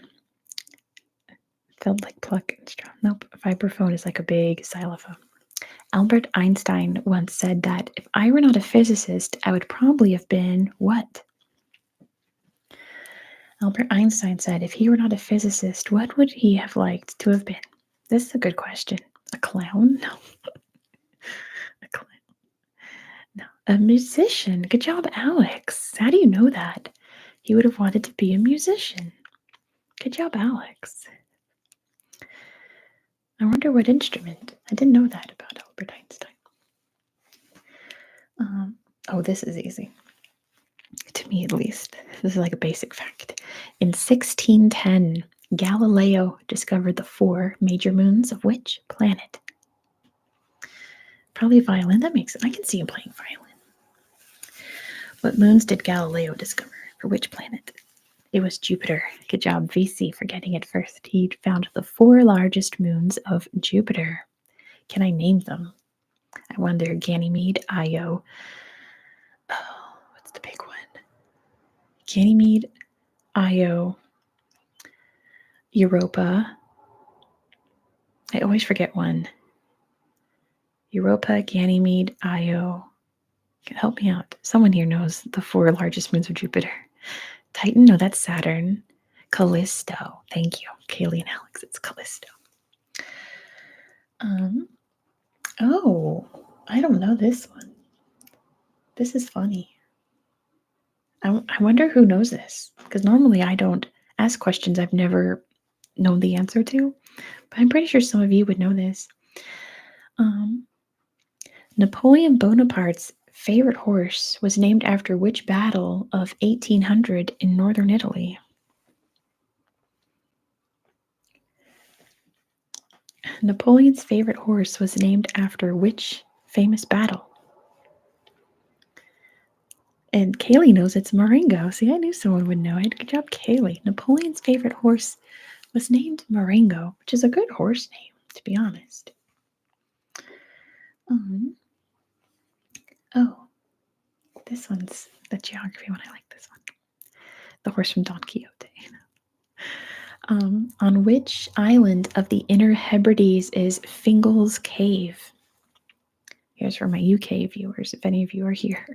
Felt like pluck and strum. Nope. Vibraphone is like a big xylophone. Albert Einstein once said that if I were not a physicist, I would probably have been what? Albert Einstein said if he were not a physicist, what would he have liked to have been? This is a good question. A clown? No. A clown. No. A musician. Good job, Alex. How do you know that? He would have wanted to be a musician. Good job, Alex. I wonder what instrument. I didn't know that about Albert Einstein. Oh, this is easy. To me, at least. This is like a basic fact. In 1610, Galileo discovered the 4 major moons of which planet? Probably violin. That makes sense. I can see him playing violin. What moons did Galileo discover? For which planet? It was Jupiter. Good job, VC, for getting it first. He found the 4 largest moons of Jupiter. Can I name them? I wonder. Ganymede, Io. Oh, what's the big one? Ganymede, Io, Europa. I always forget one. Europa, Ganymede, Io. Help me out. Someone here knows the 4 largest moons of Jupiter. Titan? No, that's Saturn. Callisto. Thank you, Kaylee and Alex. It's Callisto. Oh, I don't know this one. This is funny. I wonder who knows this, because normally I don't ask questions I've never known the answer to, but I'm pretty sure some of you would know this. Napoleon Bonaparte's favorite horse was named after which battle of 1800 in northern Italy? Napoleon's favorite horse was named after which famous battle? And Kaylee knows it's Marengo. See, I knew someone would know it. Good job, Kaylee. Napoleon's favorite horse was named Marengo, which is a good horse name, to be honest. Oh, this one's the geography one. I like this one. The horse from Don Quixote. On which island of the Inner Hebrides is Fingal's Cave? Here's for my UK viewers, if any of you are here.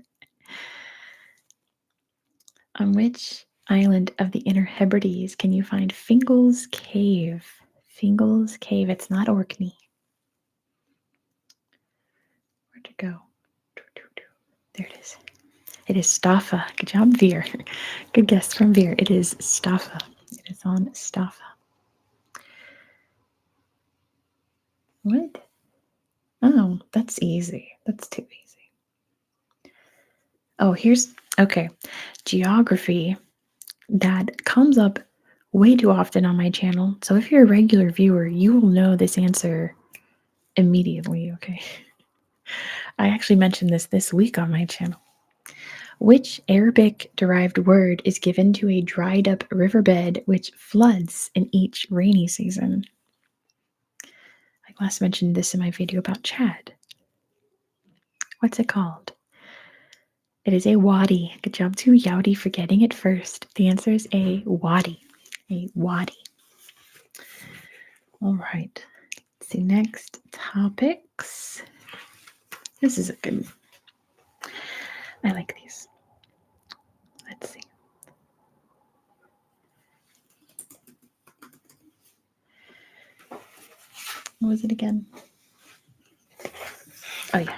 On which island of the Inner Hebrides can you find Fingal's Cave? Fingal's Cave. It's not Orkney. Where'd it go? There it is. It is Staffa. Good job, Veer. Good guess from Veer. It is Staffa. It is on Staffa. What? Oh, that's easy. That's too easy. Oh, okay. Geography that comes up way too often on my channel. So if you're a regular viewer, you will know this answer immediately, okay? I actually mentioned this week on my channel. Which Arabic-derived word is given to a dried-up riverbed which floods in each rainy season? I last mentioned this in my video about Chad. What's it called? It is a wadi. Good job to Yowdy for getting it first. The answer is a wadi. A wadi. All right. Let's see, next topics. This is a good one. I like these. Let's see. What was it again? Oh, yeah.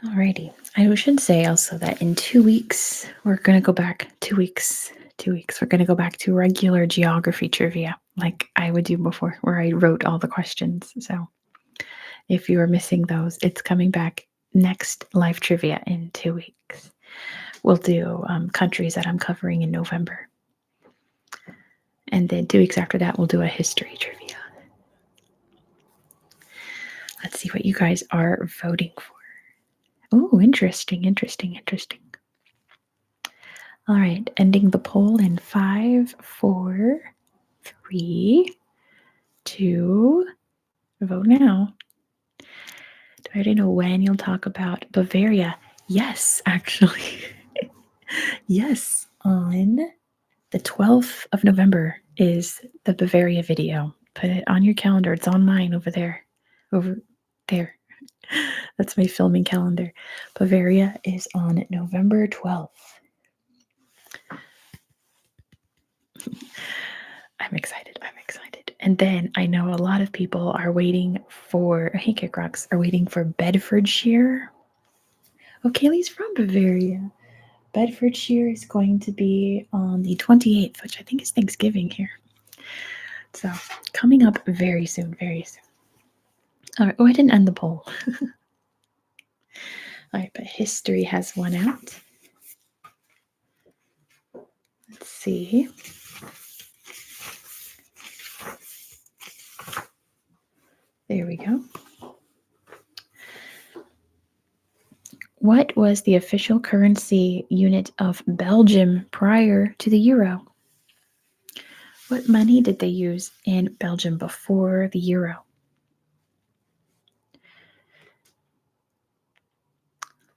Alrighty. I should say also that in 2 weeks, we're going to go back 2 weeks. 2 weeks. We're going to go back to regular geography trivia like I would do before, where I wrote all the questions. So if you are missing those, it's coming back next live trivia in 2 weeks. We'll do countries that I'm covering in November. And then 2 weeks after that, we'll do a history trivia. Let's see what you guys are voting for. Oh, interesting. All right, ending the poll in 5, 4, 3, 2. Vote now. Do I already know when you'll talk about Bavaria? Yes, actually. Yes, on the 12th of November is the Bavaria video. Put it on your calendar. It's on mine over there. Over there. That's my filming calendar. Bavaria is on November 12th. I'm excited. And then I know a lot of people are waiting for, hey Kick Rocks, are waiting for Bedfordshire. Oh, Kaylee's from Bavaria. Bedfordshire is going to be on the 28th, which I think is Thanksgiving here. So coming up very soon. All right. Oh, I didn't end the poll. All right, but history has one out. Let's see. There we go. What was the official currency unit of Belgium prior to the euro? What money did they use in Belgium before the euro?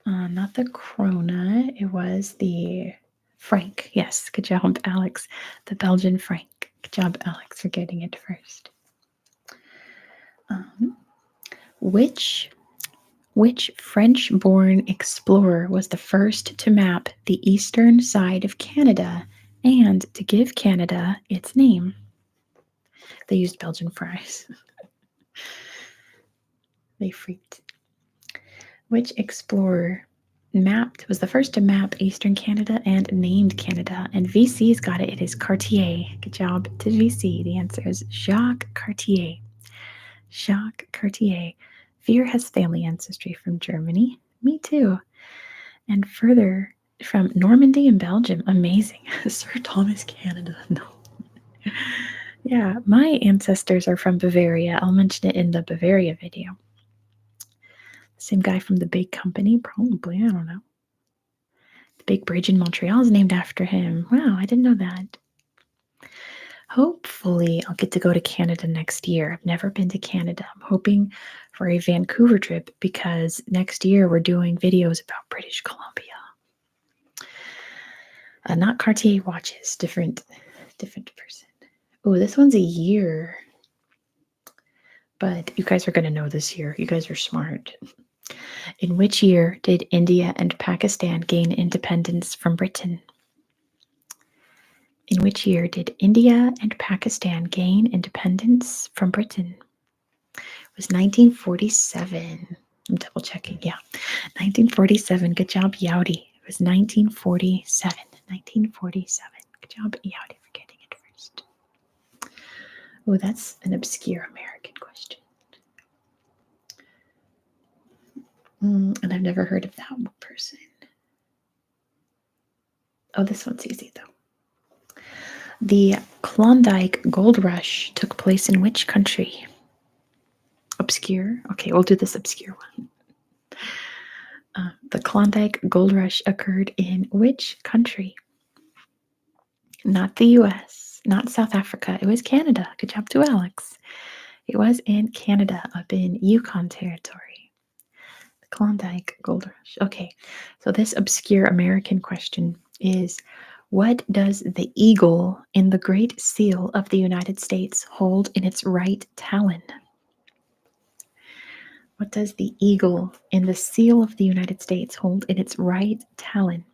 Not the krona, it was the franc. Yes, good job, Alex. The Belgian franc. Good job, Alex, for getting it first. Which French-born explorer was the first to map the eastern side of Canada and to give Canada its name? They used Belgian fries. They freaked. Which explorer was the first to map Eastern Canada and named Canada. And VC's got it. It is Cartier. Good job to VC. The answer is Jacques Cartier. Jacques Cartier. Veer has family ancestry from Germany. Me too. And further from Normandy in Belgium. Amazing. Sir Thomas Canada. No. Yeah, my ancestors are from Bavaria. I'll mention it in the Bavaria video. Same guy from the big company, probably. I don't know. The big bridge in Montreal is named after him. Wow, I didn't know that. Hopefully, I'll get to go to Canada next year. I've never been to Canada. I'm hoping for a Vancouver trip because next year we're doing videos about British Columbia. Not Cartier watches, different person. Oh, this one's a year. But you guys are going to know this year. You guys are smart. In which year did India and Pakistan gain independence from Britain? In which year did India and Pakistan gain independence from Britain? It was 1947. I'm double checking. Yeah, 1947. Good job, Yowdy. It was 1947. 1947. Good job, Yowdy, for getting it first. Oh, that's an obscure American question. And I've never heard of that person. Oh, this one's easy, though. The Klondike Gold Rush took place in which country? Obscure? Okay, we'll do this obscure one. The Klondike Gold Rush occurred in which country? Not the US, not South Africa. It was Canada. Good job to Alex. It was in Canada, up in Yukon Territory. The Klondike Gold Rush. Okay, so this obscure American question is, what does the eagle in the Great Seal of the United States hold in its right talon? What does the eagle in the seal of the United States hold in its right talon?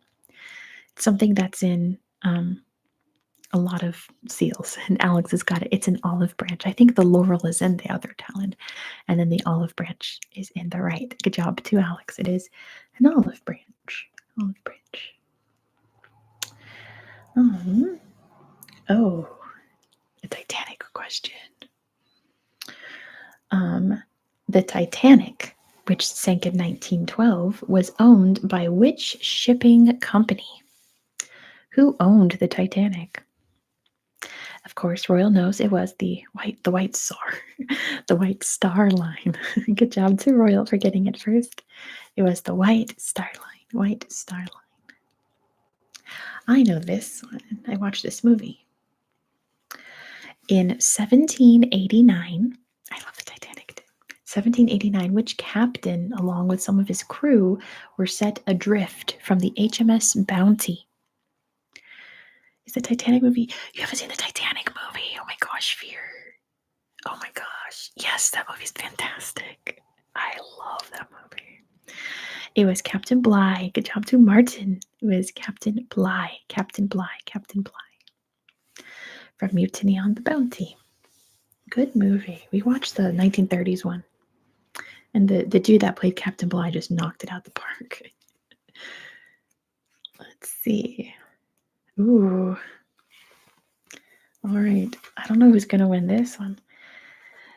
It's something that's in a lot of seals, and Alex has got it. It's an olive branch. I think the laurel is in the other talon, and then the olive branch is in the right. Good job to Alex. It is an olive branch. Olive branch. Oh, a Titanic question. The Titanic, which sank in 1912, was owned by which shipping company? Who owned the Titanic? Of course, Royal knows it was the White Star, the White Star Line. Good job to Royal for getting it first. It was the White Star Line. White Star Line. I know this one. I watched this movie. In 1789, I love the Titanic. 1789, which captain, along with some of his crew, were set adrift from the HMS Bounty? Is the Titanic movie? You haven't seen the Titanic movie? Oh my gosh, Fear. Oh my gosh. Yes, that movie's fantastic. I love that movie. It was Captain Bligh. Good job to Martin. It was Captain Bligh. Captain Bligh. Captain Bligh. From Mutiny on the Bounty. Good movie. We watched the 1930s one. And the dude that played Captain Bligh just knocked it out the park. Let's see. Ooh. All right. I don't know who's going to win this one.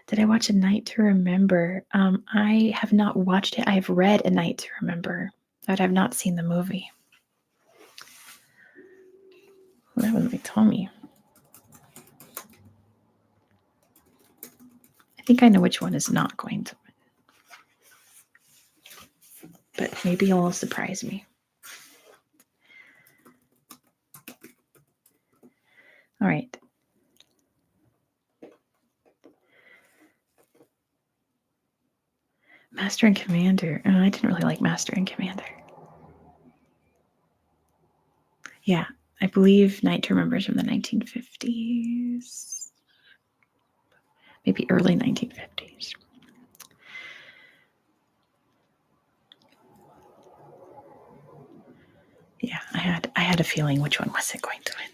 Did I watch A Night to Remember? I have not watched it. I have read A Night to Remember, but I've not seen the movie. Well, that was my Tommy. I think I know which one is not going to win. But maybe it'll surprise me. All right. Master and Commander. Oh, I didn't really like Master and Commander. Yeah, I believe Night to Remember is from the 1950s. Maybe early 1950s. Yeah, I had a feeling which one wasn't going to win.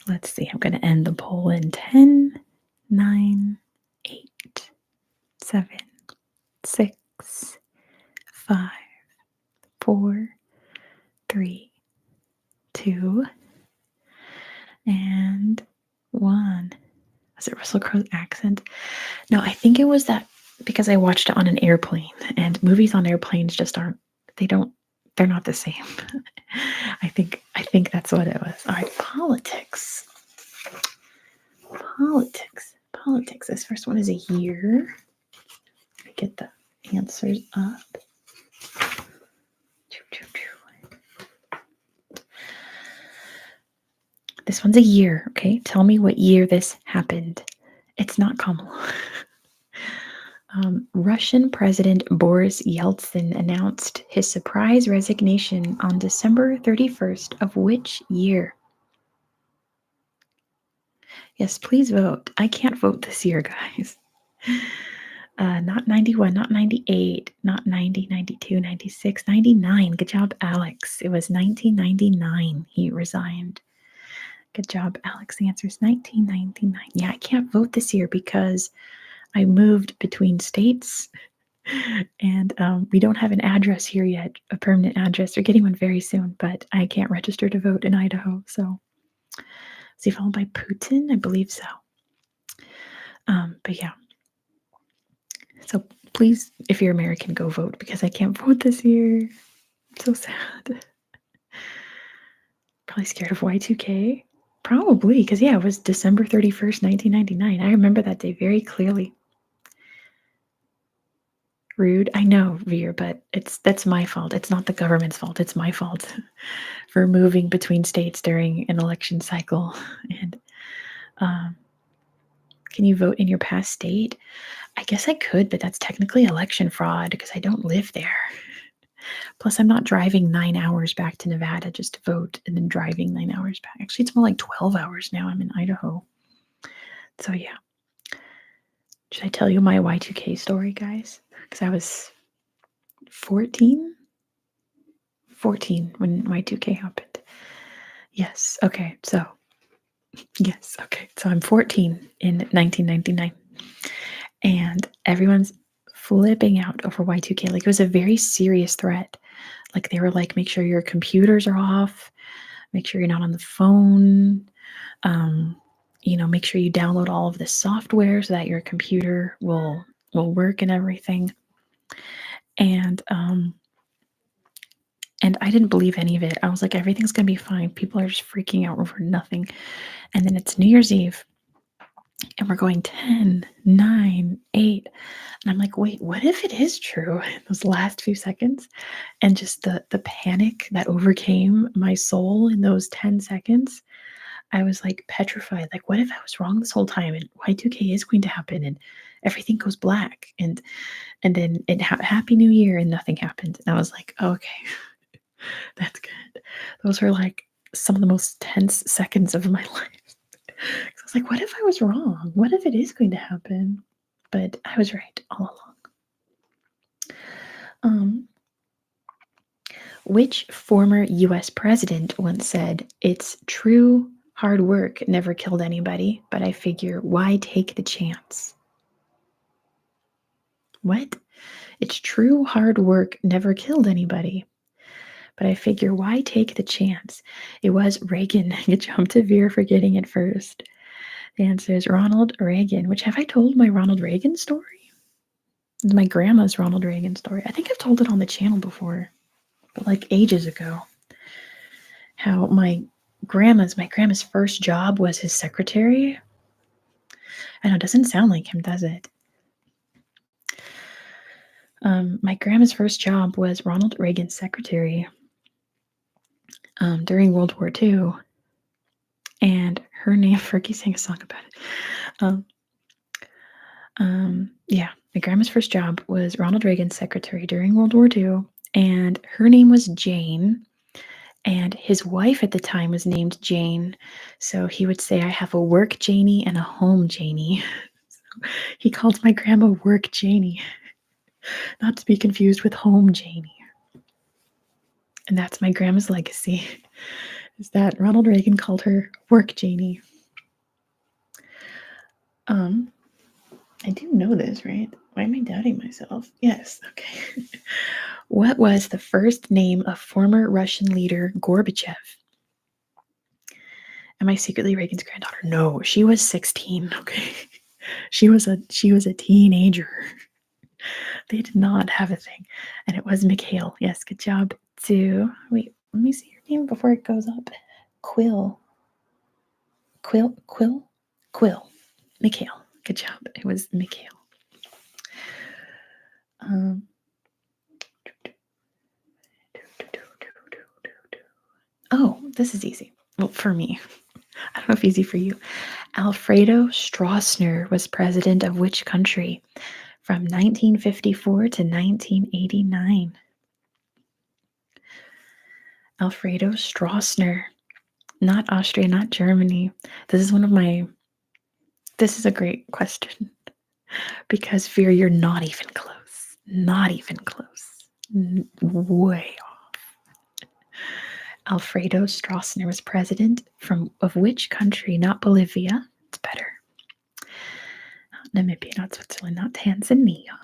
Let's see. I'm going to end the poll in 10, 9, 8, 7, 6, Russell Crowe's accent. No, I think it was that because I watched it on an airplane, and movies on airplanes just aren't. They're not the same. I think that's what it was. All right, politics. Politics. This first one is a year. Get the answers up. This one's a year, okay? Tell me what year this happened. It's not Kamala. Russian President Boris Yeltsin announced his surprise resignation on December 31st of which year? Yes, please vote. I can't vote this year, guys. Not 91, not 98, not 90, 92, 96, 99. Good job, Alex. It was 1999 he resigned. Good job, Alex. The answer is 1999. Yeah, I can't vote this year because I moved between states and we don't have an address here yet, a permanent address. We're getting one very soon, but I can't register to vote in Idaho. So, is he followed by Putin? I believe so. But yeah. So please, if you're American, go vote because I can't vote this year. I'm so sad. Probably scared of Y2K. Probably, because yeah, it was December 31st, 1999. I remember that day very clearly. Rude. I know, Veer, but that's my fault. It's not the government's fault. It's my fault for moving between states during an election cycle. And can you vote in your past state? I guess I could, but that's technically election fraud because I don't live there. Plus, I'm not driving 9 hours back to Nevada just to vote and then driving 9 hours back. Actually, it's more like 12 hours now. I'm in Idaho. So, yeah. Should I tell you my Y2K story, guys? Because I was 14 when Y2K happened. Yes. Okay. So, yes. Okay. So, I'm 14 in 1999. And everyone's flipping out over Y2K. Like, it was a very serious threat. Like, they were like, make sure your computers are off, make sure you're not on the phone, make sure you download all of the software so that your computer will work and everything. And I didn't believe any of it. I was like, everything's gonna be fine. People are just freaking out over nothing. And then it's New Year's Eve, and we're going 10, 9, 8. And I'm like, wait, what if it is true? Those last few seconds. And just the panic that overcame my soul in those 10 seconds. I was like petrified. Like, what if I was wrong this whole time and Y2K is going to happen and everything goes black and then Happy New Year and nothing happened. And I was like, okay, that's good. Those were like some of the most tense seconds of my life. I was like, what if I was wrong? What if it is going to happen? But I was right all along. Which former US president once said, "It's true hard work never killed anybody, but I figure why take the chance?" What? It's true hard work never killed anybody, but I figure why take the chance? It was Reagan. Good job to Veer for getting it first. The answer is Ronald Reagan, which have I told my Ronald Reagan story? My grandma's Ronald Reagan story. I think I've told it on the channel before, but like ages ago. How my grandma's first job was his secretary. I know it doesn't sound like him, does it? My grandma's first job was Ronald Reagan's secretary during World War II. And her name, Fergie sang a song about it. Yeah, my grandma's first job was Ronald Reagan's secretary during World War II. And her name was Jane. And his wife at the time was named Jane. So he would say, I have a work Janie and a home Janie. So he called my grandma Work Janie. Not to be confused with Home Janie. And that's my grandma's legacy, is that Ronald Reagan called her Work Janie. I do know this, right? Why am I doubting myself? Yes, okay. What was the first name of former Russian leader Gorbachev? Am I secretly Reagan's granddaughter? No, she was 16, okay. She was a teenager. They did not have a thing. And it was Mikhail. Yes, good job too. Wait, let me see your name before it goes up. Quill. Quill. Mikhail. Good job. It was Mikhail. Oh, this is easy. Well, for me. I don't know if easy for you. Alfredo Stroessner was president of which country from 1954 to 1989? Alfredo Stroessner. Not Austria, not Germany. This is a great question because Fear, you're not even close. Not even close. Way off. Alfredo Stroessner was president of which country? Not Bolivia. It's better. Not Namibia, not Switzerland, not Tanzania.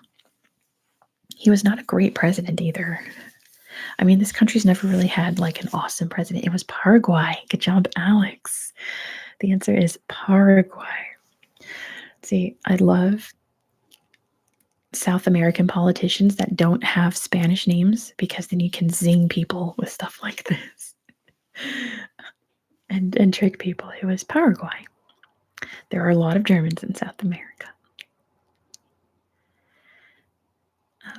He was not a great president either. I mean, this country's never really had like an awesome president. It was Paraguay. Good job, Alex. The answer is Paraguay. See, I love South American politicians that don't have Spanish names because then you can zing people with stuff like this and trick people. It was Paraguay. There are a lot of Germans in South America.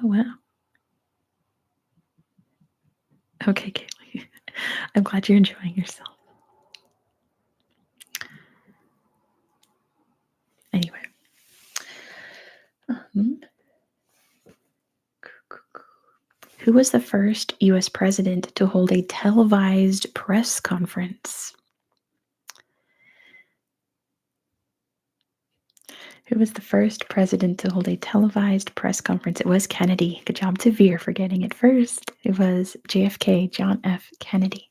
Oh, wow. Okay, Kaylee. I'm glad you're enjoying yourself. Anyway. Who was the first U.S. president to hold a televised press conference? Who was the first president to hold a televised press conference? It was Kennedy. Good job to Veer for getting it first. It was JFK, John F. Kennedy.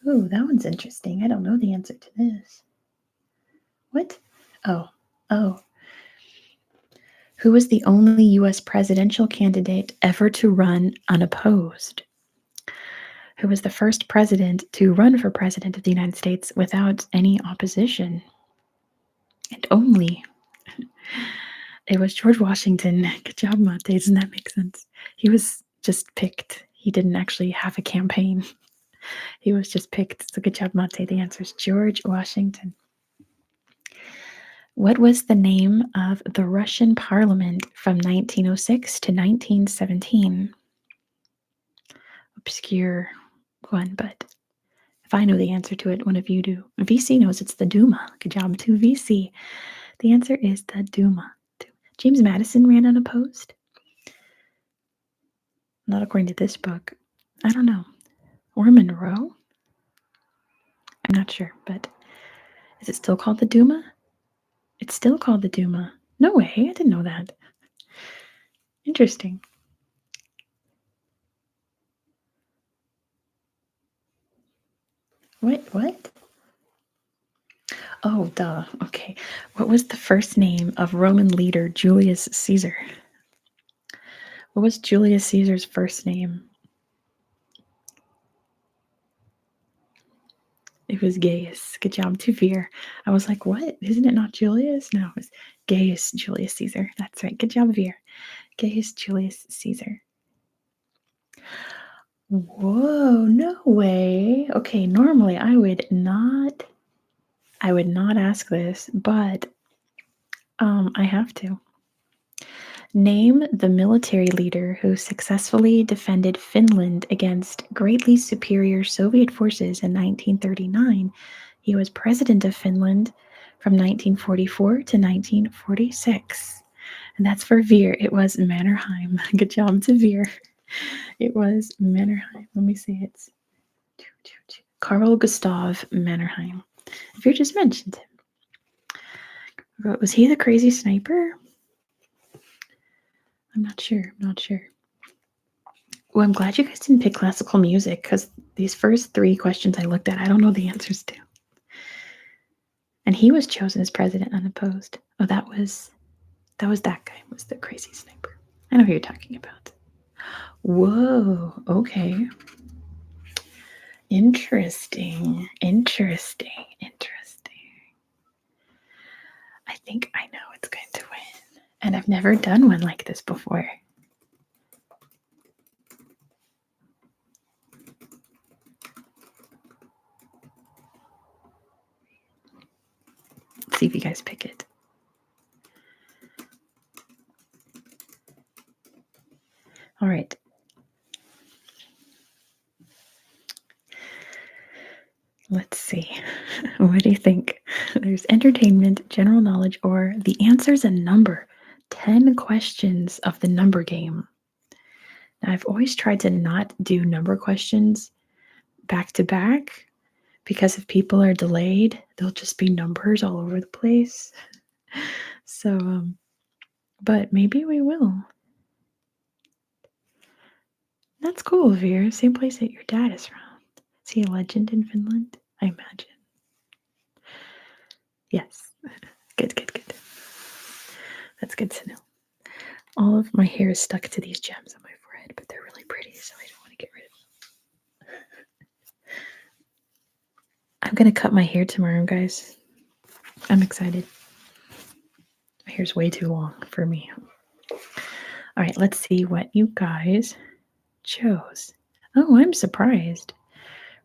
Ooh, that one's interesting. I don't know the answer to this. What? Oh. Who was the only U.S. presidential candidate ever to run unopposed? Who was the first president to run for president of the United States without any opposition? And only. It was George Washington. Good job, Mate. Doesn't that make sense? He was just picked. He didn't actually have a campaign. He was just picked. So good job, Mate. The answer is George Washington. What was the name of the Russian parliament from 1906 to 1917? Obscure one, but if I know the answer to it, one of you do. VC knows it's the Duma. Good job to VC. The answer is the Duma. James Madison ran unopposed. Not according to this book. I don't know. Or Monroe? I'm not sure, but is it still called the Duma? It's still called the Duma. No way, I didn't know that. Interesting. What? Oh, duh. Okay. What was the first name of Roman leader Julius Caesar? What was Julius Caesar's first name? It was Gaius. Good job to Veer. I was like, what? Isn't it not Julius? No, it was Gaius Julius Caesar. That's right. Good job, Veer. Gaius Julius Caesar. Whoa, no way. Okay, normally I would not ask this, but I have to. Name the military leader who successfully defended Finland against greatly superior Soviet forces in 1939. He was president of Finland from 1944 to 1946. And that's for Veer. It was Mannerheim. Good job to Veer. It was Mannerheim. Let me see. It's Carl Gustav Mannerheim. Veer just mentioned him. Was he the crazy sniper? I'm not sure. Well, I'm glad you guys didn't pick classical music because these first three questions I looked at, I don't know the answers to. And he was chosen as president unopposed. Oh, that was that guy, was the crazy sniper. I know who you're talking about. Whoa, okay. Interesting. I think I know it's going to win. And I've never done one like this before. Let's see if you guys pick it. All right. Let's see. What do you think? There's entertainment, general knowledge, or the answer's a number. 10 questions of the number game. Now, I've always tried to not do number questions back to back because if people are delayed, they'll just be numbers all over the place. So, but maybe we will. That's cool, Veer. Same place that your dad is from. Is he a legend in Finland? I imagine. Yes. Good, good, good. That's good to know. All of my hair is stuck to these gems on my forehead, but they're really pretty, so I don't want to get rid of them. I'm going to cut my hair tomorrow, guys. I'm excited. My hair's way too long for me. All right, let's see what you guys chose. Oh, I'm surprised.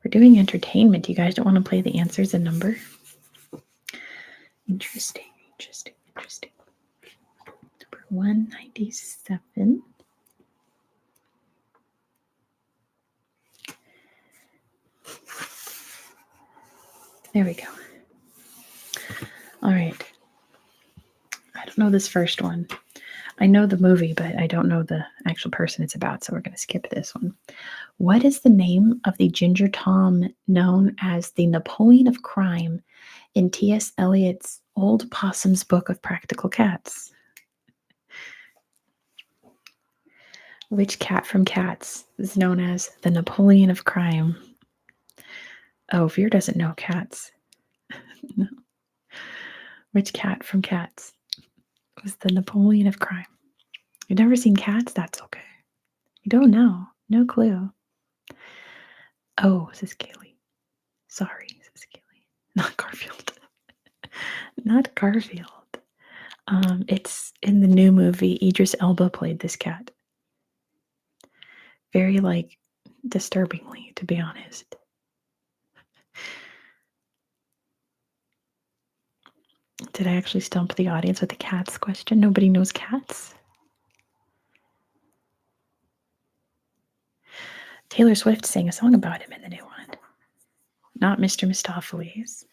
We're doing entertainment. You guys don't want to play the answers a number? Interesting, interesting, interesting. Number 197. There we go. All right. I don't know this first one. I know the movie, but I don't know the actual person it's about, so we're going to skip this one. What is the name of the Ginger Tom known as the Napoleon of crime in T.S. Eliot's Old Possum's Book of Practical Cats? Which cat from Cats is known as the Napoleon of crime? Oh, Veer doesn't know cats. No. Which cat from Cats was the Napoleon of crime? You've never seen Cats? That's okay. You don't know. No clue. Oh, says Kaylee. Sorry, says Kaylee. Not Garfield. Not Garfield. It's in the new movie. Idris Elba played this cat. Very, disturbingly, to be honest. Did I actually stump the audience with the cats question? Nobody knows cats? Taylor Swift sang a song about him in the new one. Not Mr. Mistopheles.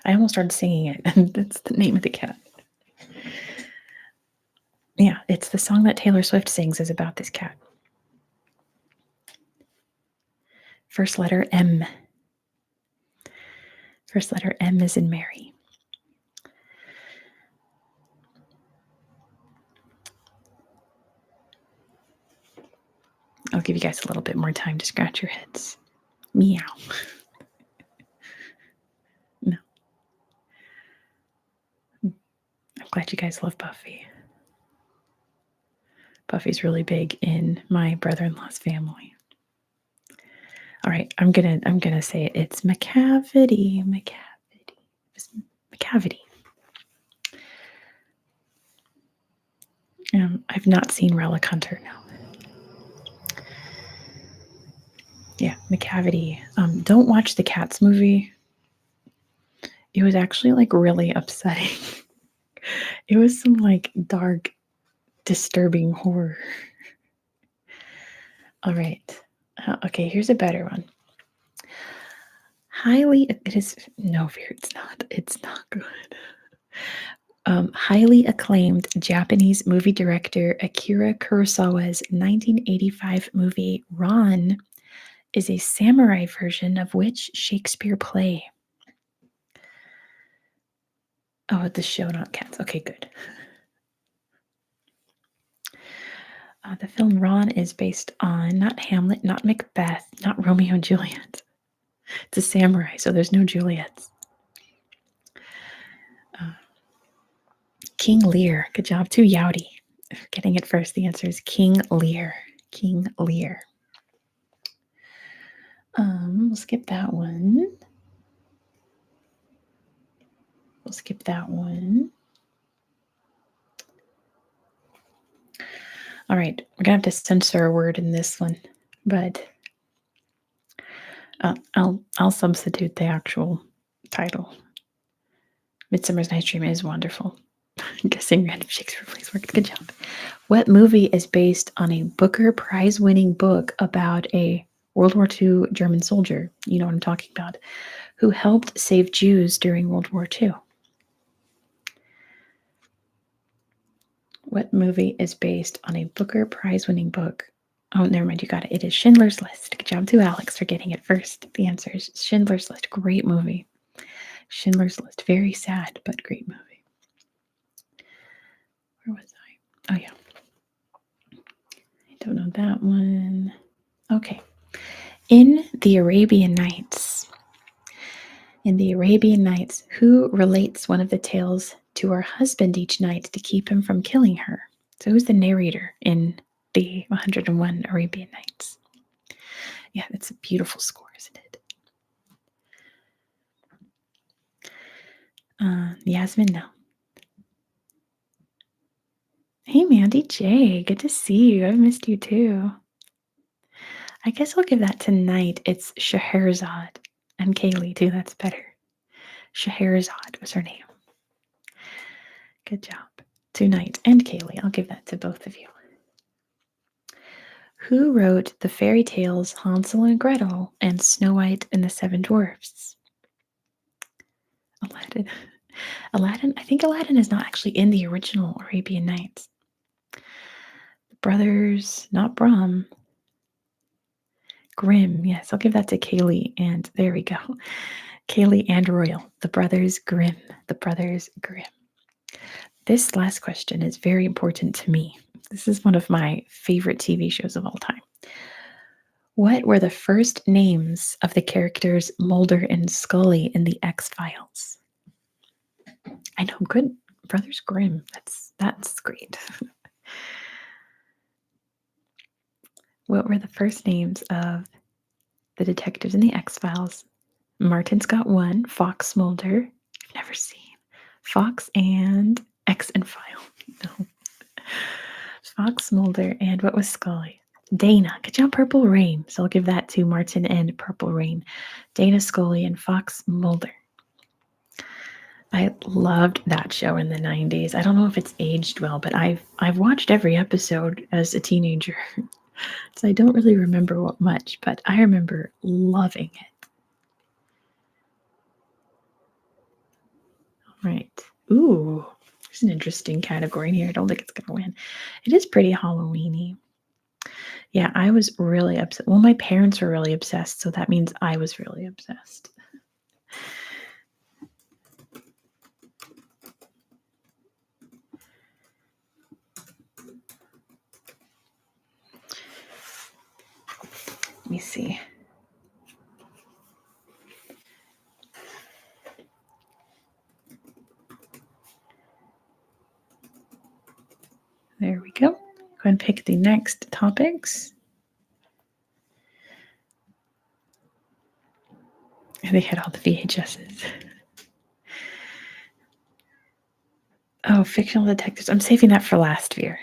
I almost started singing it, and that's the name of the cat. Yeah, it's the song that Taylor Swift sings is about this cat. First letter M. First letter M is in Mary. I'll give you guys a little bit more time to scratch your heads. Meow. No. I'm glad you guys love Buffy. Buffy's really big in my brother-in-law's family. All right, I'm gonna say it. It's McCavity. McCavity. I've not seen Relic Hunter. No. Yeah, McCavity. Don't watch the Cats movie. It was actually really upsetting. It was some dark, disturbing horror. All right. Okay, here's a better one. It's not good. Highly acclaimed Japanese movie director Akira Kurosawa's 1985 movie Ran is a samurai version of which Shakespeare play? Oh, the show, not Cats. Okay, good. The film Ran is based on not Hamlet, not Macbeth, not Romeo and Juliet. It's a samurai, so there's no Juliets. King Lear. Good job. Too Yowdy. Getting it first. The answer is King Lear. King Lear. We'll skip that one. All right, we're gonna have to censor a word in this one, but I'll substitute the actual title. Midsummer's Night's Dream is wonderful. I'm guessing random Shakespeare plays work. Good job. What movie is based on a Booker Prize-winning book about a World War II German soldier? You know what I'm talking about. Who helped save Jews during World War II? What movie is based on a Booker Prize-winning book? Oh, never mind. You got it. It is Schindler's List. Good job to Alex for getting it first. The answer is Schindler's List. Great movie. Schindler's List. Very sad, but great movie. Where was I? Oh, yeah. I don't know that one. Okay. In the Arabian Nights, who relates one of the tales to her husband each night to keep him from killing her? So who's the narrator in the 101 Arabian Nights? Yeah, that's a beautiful score, isn't it? Yasmin, no. Hey, Mandy J, good to see you. I've missed you too. I guess I'll give that to Night. It's Scheherazade. And Kaylee too, that's better. Scheherazade was her name. Good job. To Night and Kaylee. I'll give that to both of you. Who wrote the fairy tales Hansel and Gretel and Snow White and the Seven Dwarfs? Aladdin. Aladdin? I think Aladdin is not actually in the original Arabian Nights. The brothers, not Brum. Grimm. Yes, I'll give that to Kaylee. And there we go. Kaylee and Royal. The brothers Grimm. The brothers Grimm. This last question is very important to me. This is one of my favorite TV shows of all time. What were the first names of the characters Mulder and Scully in the X-Files? I know, good. Brothers Grimm. That's great. What were the first names of the detectives in the X-Files? Martin's got one. Fox Mulder. I've never seen. Fox and X and File. No. Fox Mulder and what was Scully? Dana. Good job, Purple Rain. So I'll give that to Martin and Purple Rain. Dana Scully and Fox Mulder. I loved that show in the 90s. I don't know if it's aged well, but I've watched every episode as a teenager. So I don't really remember what much, but I remember loving it. All right. Ooh, there's an interesting category in here. I don't think it's going to win. It is pretty Halloween-y. Yeah, I was really upset. Well, my parents were really obsessed, so that means I was really obsessed. Let me see. There we go. Go and pick the next topics. And they had all the VHSs. Oh, fictional detectives. I'm saving that for last, Veer.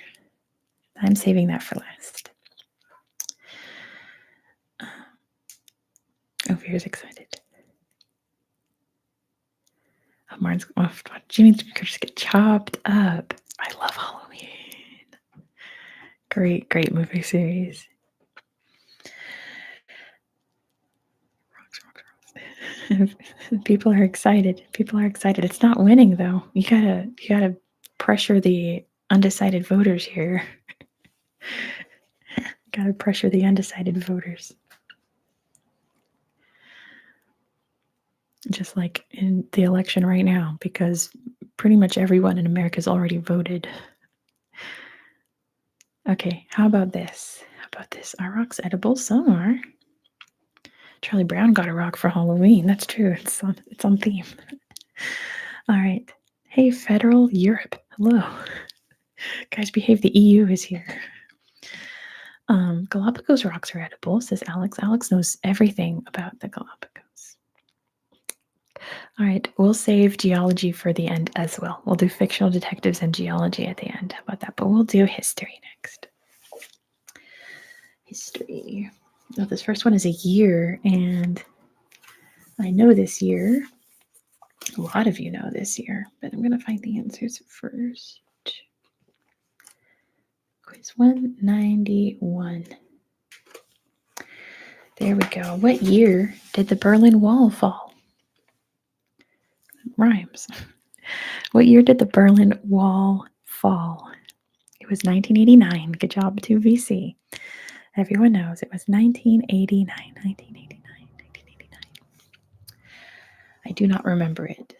I'm saving that for last. Oh, Veer's excited. Oh, Martin's. Oh, Jimmy could just get chopped up. I love Halloween. Great movie series. Rocks. People are excited. It's not winning though. You gotta pressure the undecided voters here. Gotta pressure the undecided voters. Just like in the election right now, because pretty much everyone in America has already voted. Okay, how about this? Are rocks edible? Some are. Charlie Brown got a rock for Halloween. That's true. It's on theme. All right. Hey, Federal Europe. Hello. Guys, behave. The EU is here. Galapagos rocks are edible, says Alex. Alex knows everything about the Galapagos. All right, we'll save geology for the end as well. We'll do fictional detectives and geology at the end. How about that? But we'll do history next. History. Oh, this first one is a year, and I know this year. A lot of you know this year, but I'm going to find the answers first. Quiz 191. There we go. What year did the Berlin Wall fall? Rhymes. What year did the Berlin Wall fall? It was 1989. Good job to VC. Everyone knows it was 1989. 1989. 1989. I do not remember it.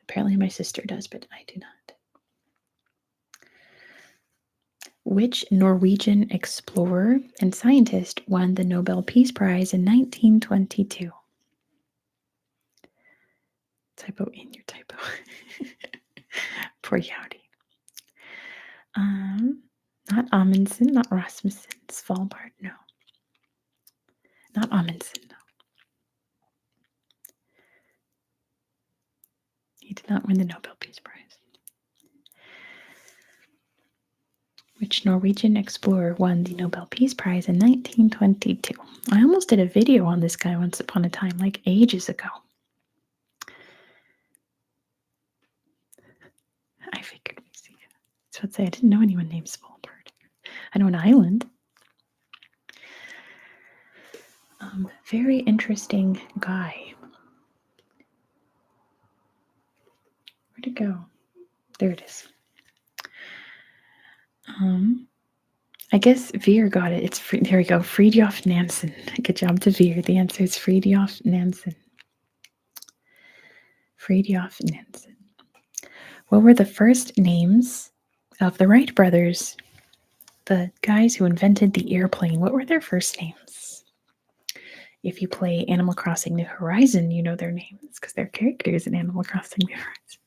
Apparently my sister does, but I do not. Which Norwegian explorer and scientist won the Nobel Peace Prize in 1922? Typo in your typo. Poor Yowdy. Not Amundsen, not Rasmussen. Svalbard, no. Not Amundsen, no. He did not win the Nobel Peace Prize. Which Norwegian explorer won the Nobel Peace Prize in 1922? I almost did a video on this guy once upon a time, like ages ago. I figured we'd see. So I'd say I didn't know anyone named Svalbard. I know an island. Very interesting guy. Where'd it go? There it is. I guess Veer got it. It's there we go. Fridtjof Nansen. Good job to Veer. The answer is Fridtjof Nansen. Fridtjof Nansen. What were the first names of the Wright brothers? The guys who invented the airplane. What were their first names? If you play Animal Crossing New Horizon, you know their names because they're characters in Animal Crossing New Horizon.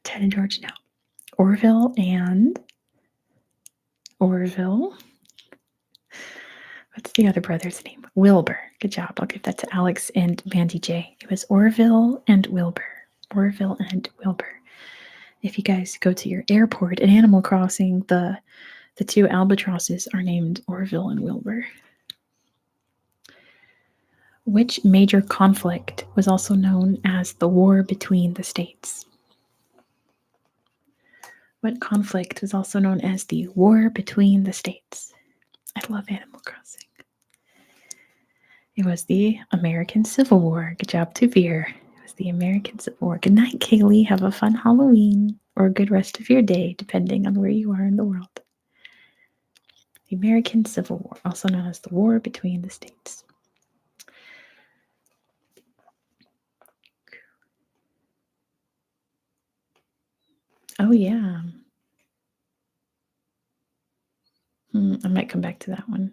Ted and George, no. Orville and Orville. What's the other brother's name? Wilbur. Good job. I'll give that to Alex and Mandy J. It was Orville and Wilbur. Orville and Wilbur. If you guys go to your airport in Animal Crossing, the two albatrosses are named Orville and Wilbur. Which major conflict was also known as the War Between the States? What conflict was also known as the War Between the States? I love Animal Crossing. It was the American Civil War. Good job to Veer. It was the American Civil War. Good night, Kaylee. Have a fun Halloween or a good rest of your day, depending on where you are in the world. The American Civil War, also known as the War Between the States. Oh, yeah. I might come back to that one.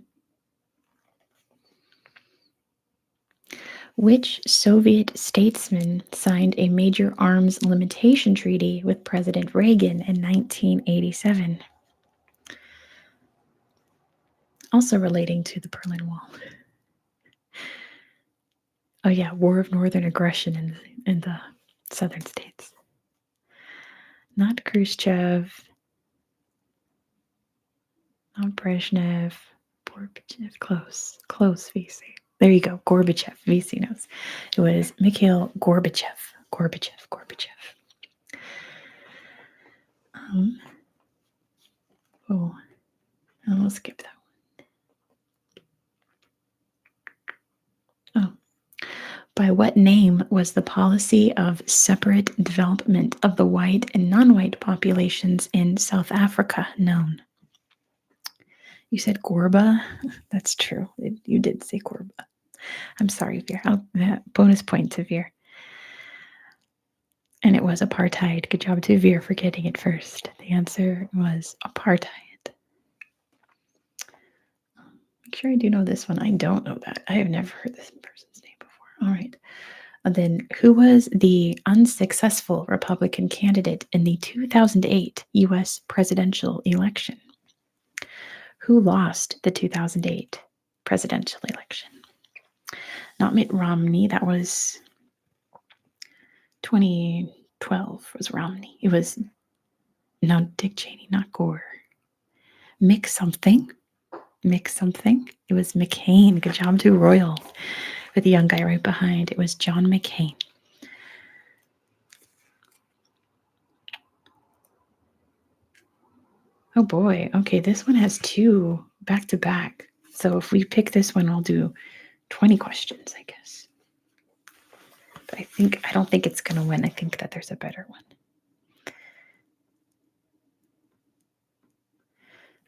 Which Soviet statesman signed a major arms limitation treaty with President Reagan in 1987? Also relating to the Berlin Wall. Oh, yeah, War of Northern Aggression in the southern states. Not Khrushchev. Not Brezhnev. Gorbachev. Close, VC. There you go. Gorbachev. VC knows. It was Mikhail Gorbachev. Gorbachev. I'll skip that one. Oh. By what name was the policy of separate development of the white and non-white populations in South Africa known? You said Gorba? That's true. You did say Gorba. I'm sorry, Veer. Bonus point to Veer. And it was apartheid. Good job to Veer for getting it first. The answer was apartheid. Make sure I do know this one. I don't know that. I have never heard this person's name before. All right. And then, who was the unsuccessful Republican candidate in the 2008 U.S. presidential election? Who lost the 2008 presidential election? Not Mitt Romney. That was 2012 was Romney. It was, no, Dick Cheney, not Gore. Mix something. Mix something. It was McCain. Good job to Royal. With the young guy right behind. It was John McCain. Oh boy. Okay, this one has 2 back to back. So if we pick this one, I'll do 20 questions, I guess. But I don't think it's going to win. I think that there's a better one.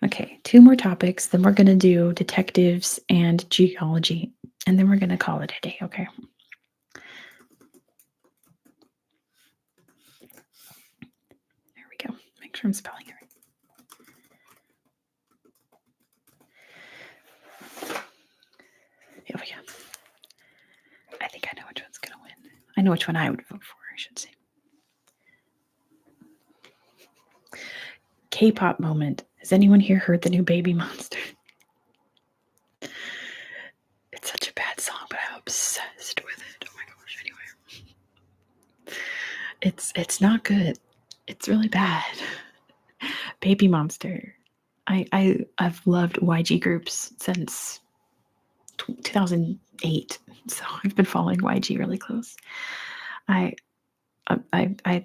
Okay, 2 more topics. Then we're going to do detectives and geology. And then we're going to call it a day, okay? There we go. Make sure I'm spelling it right. Here we go. I think I know which one's going to win. I know which one I would vote for, I should say. K-pop moment. Has anyone here heard the new Baby Monster? It's such a bad song, but I'm obsessed with it. Oh my gosh, anyway. It's not good. It's really bad. Baby Monster. I've loved YG groups since 2008, so I've been following YG really close. I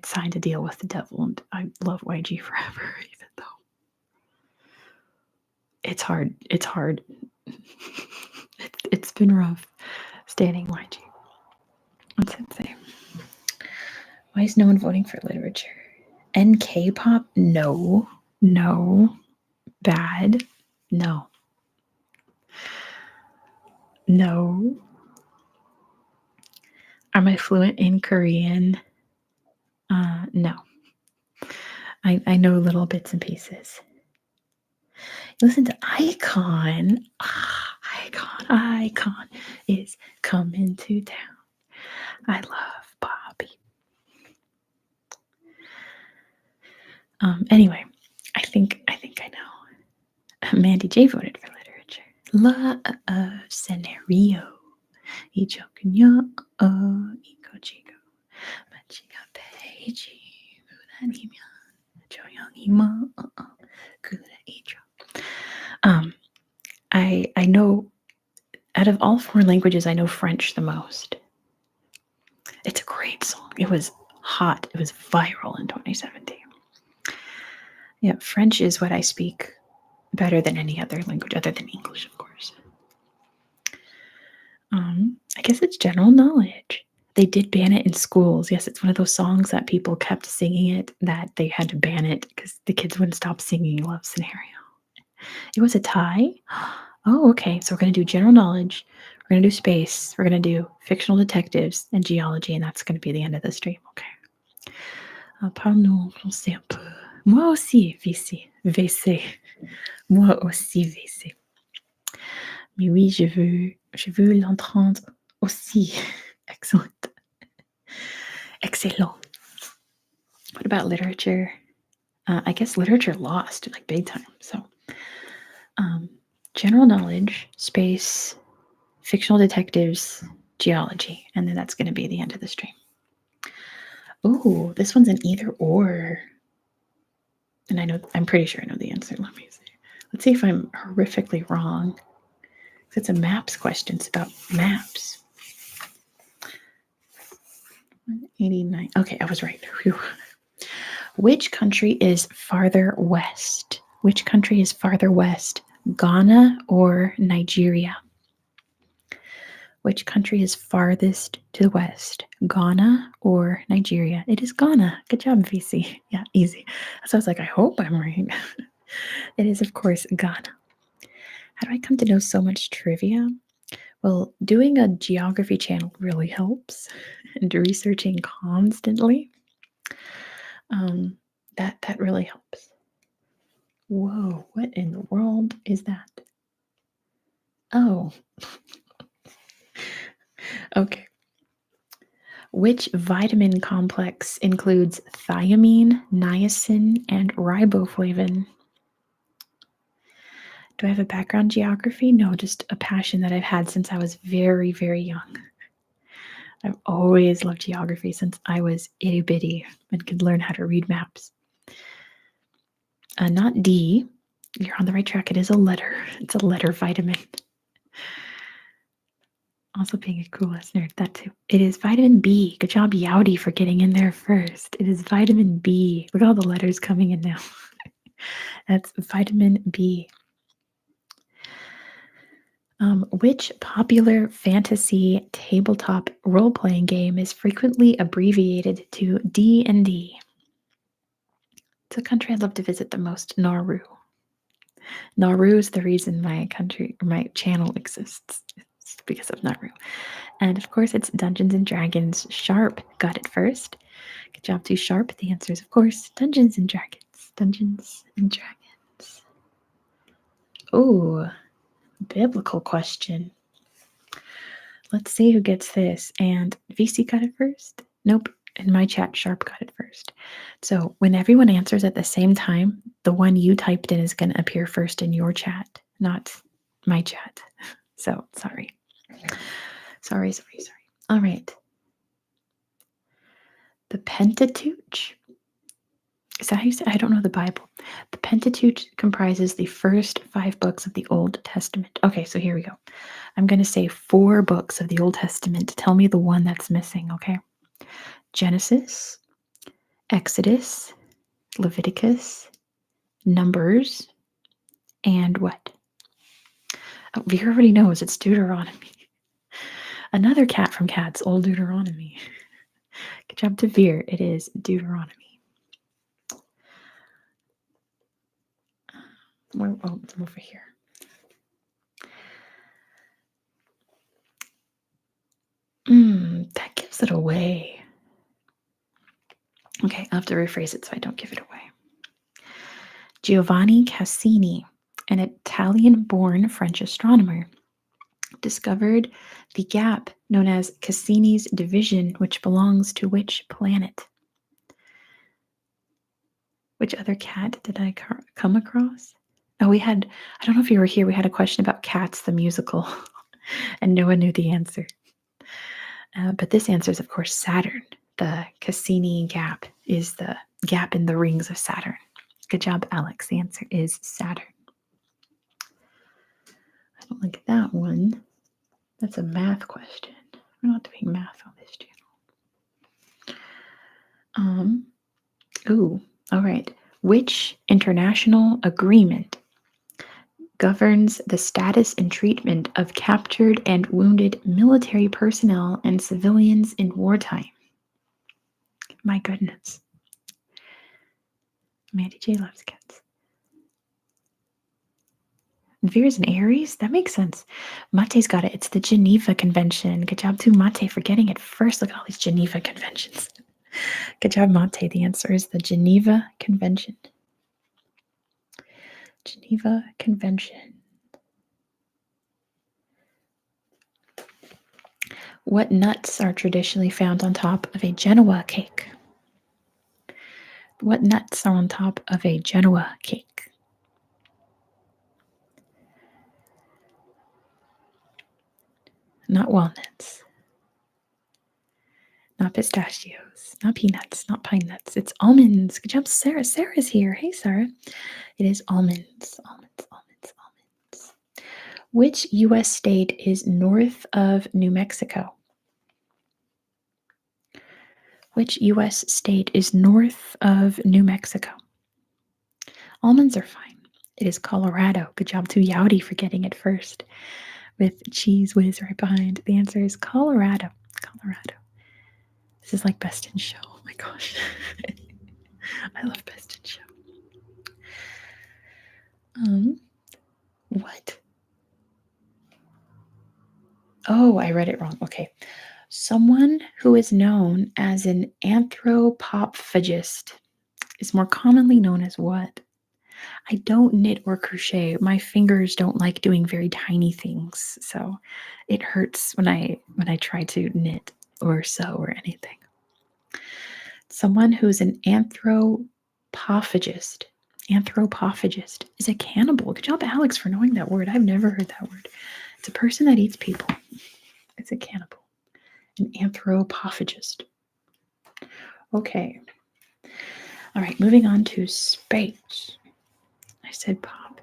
signed a deal with the devil, and I love YG forever, even though it's hard. It's hard. It's been rough standing YG. What's it say? Why is no one voting for literature? NK pop? No. No. Bad? No. No. Am I fluent in Korean? No. I know little bits and pieces. Listen to Icon. Icon is coming to town. I love Bobby. Anyway, I think I know. Mandy J voted for literature. La scenario. Ichokunyo iko chigo. Machiga peiji. Mudanimyan. Choyangima. Kura icho. I know, out of all 4 languages, I know French the most. It's a great song. It was hot. It was viral in 2017. Yeah, French is what I speak better than any other language, other than English, of course. I guess it's general knowledge. They did ban it in schools. Yes, it's one of those songs that people kept singing it, that they had to ban it because the kids wouldn't stop singing Love Scenario. It was a tie. Oh, okay. So we're going to do general knowledge. We're going to do space. We're going to do fictional detectives and geology, and that's going to be the end of the stream. Okay. Parle-nous français un peu. Moi aussi, VC. Moi aussi, VC. Mais oui, je veux l'entendre aussi. Excellent. Excellent. What about literature? I guess literature lost, like big time. So, general knowledge, space, fictional detectives, geology, and then that's going to be the end of the stream. Ooh, this one's an either or. And I'm pretty sure I know the answer. Let me see. Let's see if I'm horrifically wrong. It's a maps question. It's about maps. 189. Okay, I was right. Whew. Which country is farther west? Which country is farther west? Ghana or Nigeria? Which country is farthest to the west? Ghana or Nigeria? It is Ghana. Good job, VC. Yeah, easy. So I was like, I hope I'm right. It is, of course, Ghana. How do I come to know so much trivia? Well, doing a geography channel really helps, and researching constantly. That really helps. Whoa, what in the world is that? Oh. Okay. Which vitamin complex includes thiamine, niacin, and riboflavin? Do I have a background geography? No, just a passion that I've had since I was very, very young. I've always loved geography since I was itty bitty and could learn how to read maps. Not D. You're on the right track. It is a letter. It's a letter vitamin. Also being a cool ass nerd, that too. It is vitamin B. Good job, Yowdy, for getting in there first. It is vitamin B. Look at all the letters coming in now. That's vitamin B. Which popular fantasy tabletop role-playing game is frequently abbreviated to D&D? It's a country I'd love to visit the most, Nauru. Nauru is the reason my channel exists. It's because of Nauru. And of course, it's Dungeons and Dragons. Sharp got it first. Good job to Sharp. The answer is, of course, Dungeons and Dragons. Dungeons and Dragons. Ooh, biblical question. Let's see who gets this. And VC got it first? Nope. In my chat, Sharp got it first. So when everyone answers at the same time, the one you typed in is going to appear first in your chat, not my chat. So sorry. Sorry. All right. The Pentateuch. Is that how you say? I don't know the Bible. The Pentateuch comprises the first 5 books of the Old Testament. Okay, so here we go. I'm going to say 4 books of the Old Testament. Tell me the one that's missing, okay? Genesis, Exodus, Leviticus, Numbers, and what? Oh, Vera already knows. It's Deuteronomy. Another cat from Cats, Old Deuteronomy. Good job to Veer. It is Deuteronomy. Oh, it's over here. That gives it away. Okay, I'll have to rephrase it so I don't give it away. Giovanni Cassini, an Italian-born French astronomer, discovered the gap known as Cassini's division, which belongs to which planet? Which other cat did I come across? Oh, I don't know if you were here, we had a question about Cats, the musical, and no one knew the answer. But this answer is, of course, Saturn. The Cassini gap is the gap in the rings of Saturn. Good job, Alex. The answer is Saturn. I don't like that one. That's a math question. We're not doing math on this channel. All right. Which international agreement governs the status and treatment of captured and wounded military personnel and civilians in wartime? My goodness. Mandy J loves cats. Veer's an Aries? That makes sense. Mate's got it. It's the Geneva Convention. Good job to Mate for getting it first. Look at all these Geneva Conventions. Good job, Mate. The answer is the Geneva Convention. Geneva Convention. What nuts are traditionally found on top of a Genoa cake? What nuts are on top of a Genoa cake? Not walnuts. Not pistachios. Not peanuts. Not pine nuts. It's almonds. Good job, Sarah. Sarah's here. Hey, Sarah. It is almonds. Almonds. Which U.S. state is north of New Mexico? Which U.S. state is north of New Mexico? Almonds are fine. It is Colorado. Good job to Yowdy for getting it first. With Cheese Whiz right behind. The answer is Colorado. Colorado. This is like Best in Show. Oh my gosh. I love Best in Show. What? Oh, I read it wrong. Okay. Someone who is known as an anthropophagist is more commonly known as what? I don't knit or crochet. My fingers don't like doing very tiny things, so it hurts when I try to knit or sew or anything. Someone who's an anthropophagist. Anthropophagist is a cannibal. Good job, Alex, for knowing that word. I've never heard that word. It's a person that eats people. It's a cannibal. An anthropophagist. Okay. All right, moving on to space. I said pop.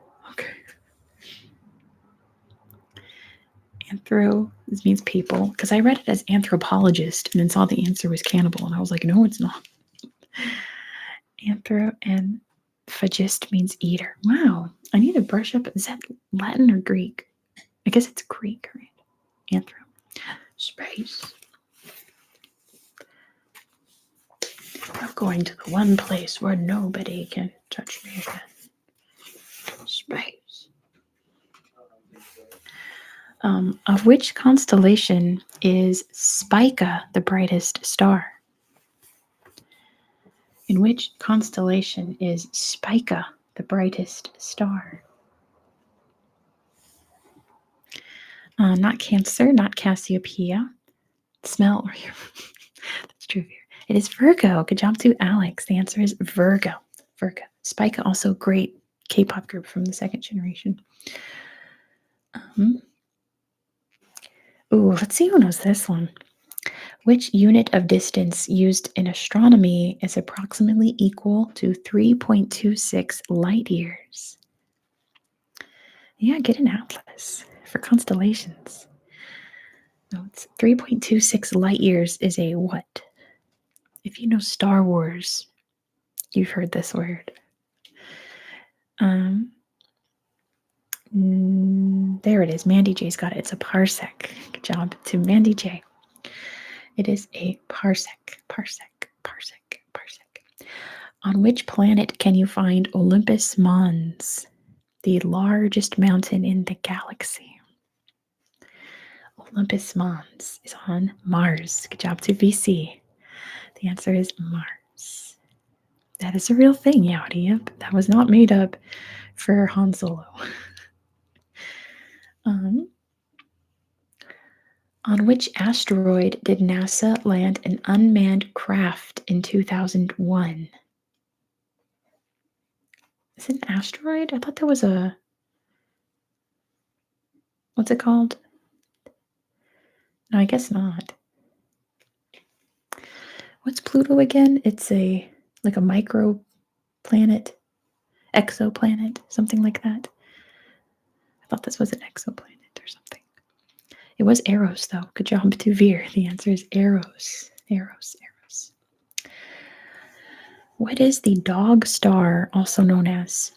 Anthro, this means people, because I read it as anthropologist and then saw the answer was cannibal, and I was like, no, it's not. Anthro and phagist means eater. Wow, I need to brush up. Is that Latin or Greek? I guess it's Greek, right? Anthro. Space. I'm going to the one place where nobody can touch me again. Space. Of which constellation is Spica the brightest star? In which constellation is Spica the brightest star? Not Cancer, not Cassiopeia. Smell. That's true here. It is Virgo. Good job to Alex. The answer is Virgo. Virgo. Spica, also great K-pop group from the second generation. Let's see who knows this one. Which unit of distance used in astronomy is approximately equal to 3.26 light years? Yeah, get an atlas for constellations. No, it's 3.26 light years is a what? If you know Star Wars, you've heard this word. There it is. Mandy J's got it. It's a parsec. Good job to Mandy J. It is a parsec. Parsec. Parsec. Parsec. On which planet can you find Olympus Mons, the largest mountain in the galaxy? Olympus Mons is on Mars. Good job to VC. The answer is Mars. That is a real thing, Yowdy. Yep, that was not made up for Han Solo. On which asteroid did NASA land an unmanned craft in 2001? Is it an asteroid? I thought there was a... What's it called? No, I guess not. What's Pluto again? It's a micro planet, exoplanet, something like that. I thought this was an exoplanet or something. It was Eros, though. Good job to Veer. The answer is Eros. Eros. What is the dog star also known as?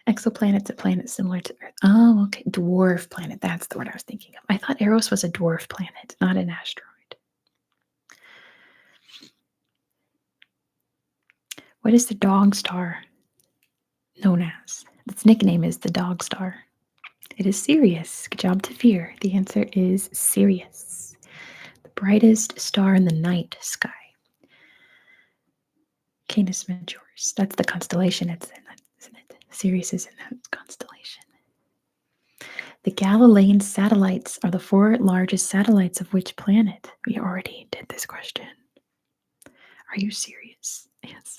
Exoplanet's a planet similar to Earth. Oh, okay. Dwarf planet. That's the word I was thinking of. I thought Eros was a dwarf planet, not an asteroid. What is the dog star known as? Its nickname is the dog star. It is Sirius. Good job to Veer. The answer is Sirius, the brightest star in the night sky. Canis Majoris. That's the constellation it's in, isn't it? Sirius is in that constellation. The Galilean satellites are the 4 largest satellites of which planet? We already did this question. Are you serious? Yes.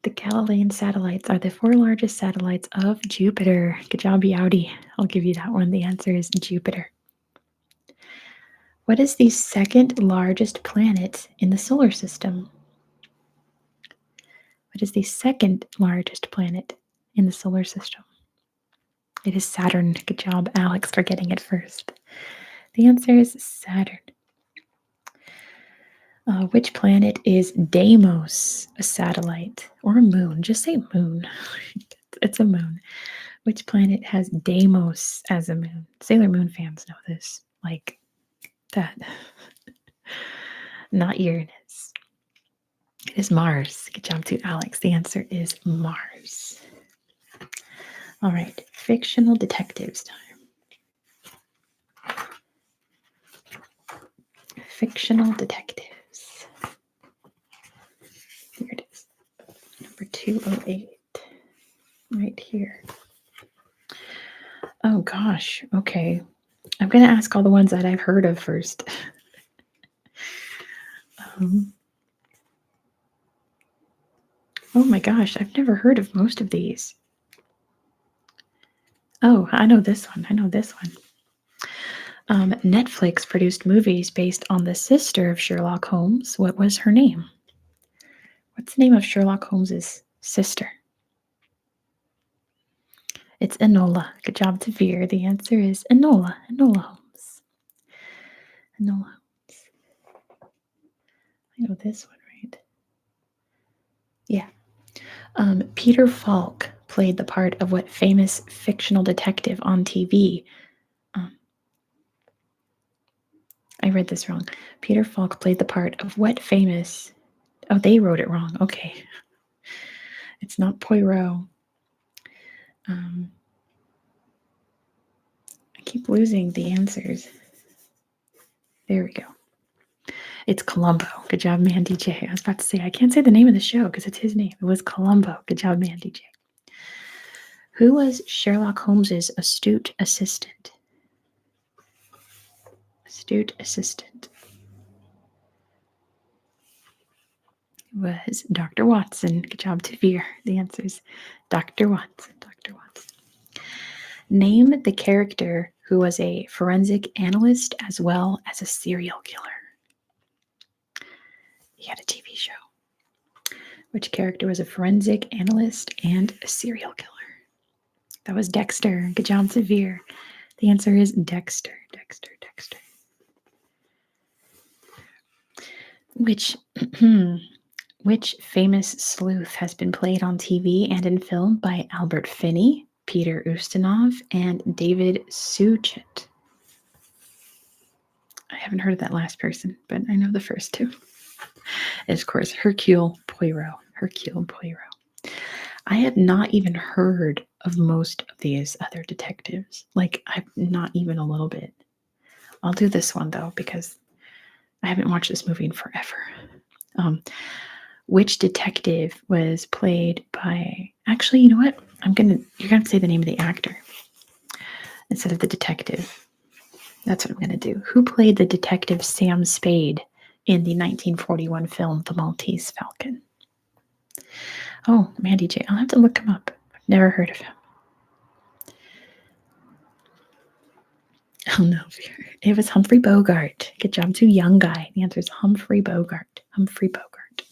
The Galilean satellites are the 4 largest satellites of Jupiter. Good job, Yowdy. I'll give you that one. The answer is Jupiter. What is the second largest planet in the solar system? What is the second largest planet in the solar system? It is Saturn. Good job, Alex, for getting it first. The answer is Saturn. Which planet is Deimos, a satellite or a moon? Just say moon. It's a moon. Which planet has Deimos as a moon? Sailor Moon fans know this. Like that. Not Uranus. It is Mars. Good job to Alex. The answer is Mars. All right. Fictional detectives time. Fictional detectives. Here it is. Number 208. Right here. Oh gosh. Okay. I'm going to ask all the ones that I've heard of first. Oh my gosh. I've never heard of most of these. Oh, I know this one. Netflix produced movies based on the sister of Sherlock Holmes. What was her name? What's the name of Sherlock Holmes's sister? It's Enola. Good job, Tavir. The answer is Enola. Enola Holmes. Enola Holmes. I know this one, right? Yeah. Peter Falk played the part of what famous fictional detective on TV? I read this wrong. Peter Falk played the part of what famous... Oh, they wrote it wrong. Okay. It's not Poirot. I keep losing the answers. There we go. It's Columbo. Good job, Mandy J. I was about to say, I can't say the name of the show because it's his name. It was Columbo. Good job, Mandy J. Who was Sherlock Holmes's astute assistant? Astute assistant was Dr. Watson. Good job, Tavir. The answer is Dr. Watson. Dr. Watson. Name the character who was a forensic analyst as well as a serial killer. He had a TV show. Which character was a forensic analyst and a serial killer? That was Dexter. Good job, Tavir. The answer is Dexter. Dexter. Dexter. Which famous sleuth has been played on TV and in film by Albert Finney, Peter Ustinov, and David Suchet? I haven't heard of that last person, but I know the first two. And of course, Hercule Poirot. Hercule Poirot. I have not even heard of most of these other detectives. Like, I've not even a little bit. I'll do this one, though, because I haven't watched this movie in forever. Which detective was played by... Actually, you know what? You're gonna say the name of the actor instead of the detective. That's what I'm gonna do. Who played the detective Sam Spade in the 1941 film The Maltese Falcon? Oh, Mandy J. I'll have to look him up. I've never heard of him. Oh no, it was Humphrey Bogart. Good job, too young guy. The answer is Humphrey Bogart. Humphrey Bogart.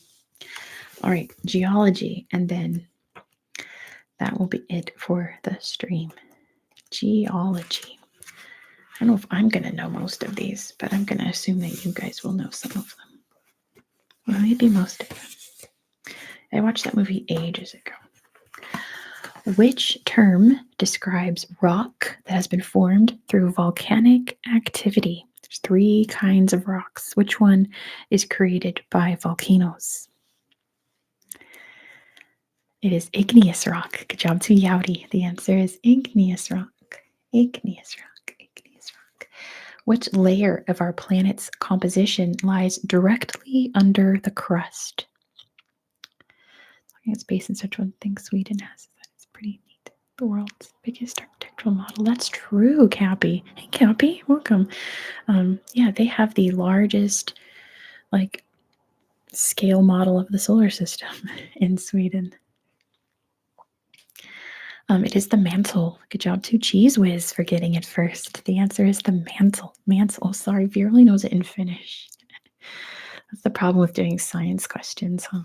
All right, geology, and then that will be it for the stream. Geology. I don't know if I'm going to know most of these, but I'm going to assume that you guys will know some of them. Well, maybe most of them. I watched that movie ages ago. Which term describes rock that has been formed through volcanic activity? There's 3 kinds of rocks. Which one is created by volcanoes? It is igneous rock. Good job to Yowdy. The answer is igneous rock. Igneous rock. Igneous rock. Which layer of our planet's composition lies directly under the crust? It's based on such one thing Sweden has. It's pretty neat. The world's biggest architectural model. That's true, Cappy. Hey, Cappy, welcome. Yeah, they have the largest, scale model of the solar system in Sweden. It is the mantle. Good job to Cheese Whiz for getting it first. The answer is the mantle. Mantle. Sorry, Vera only knows it in Finnish. That's the problem with doing science questions, huh?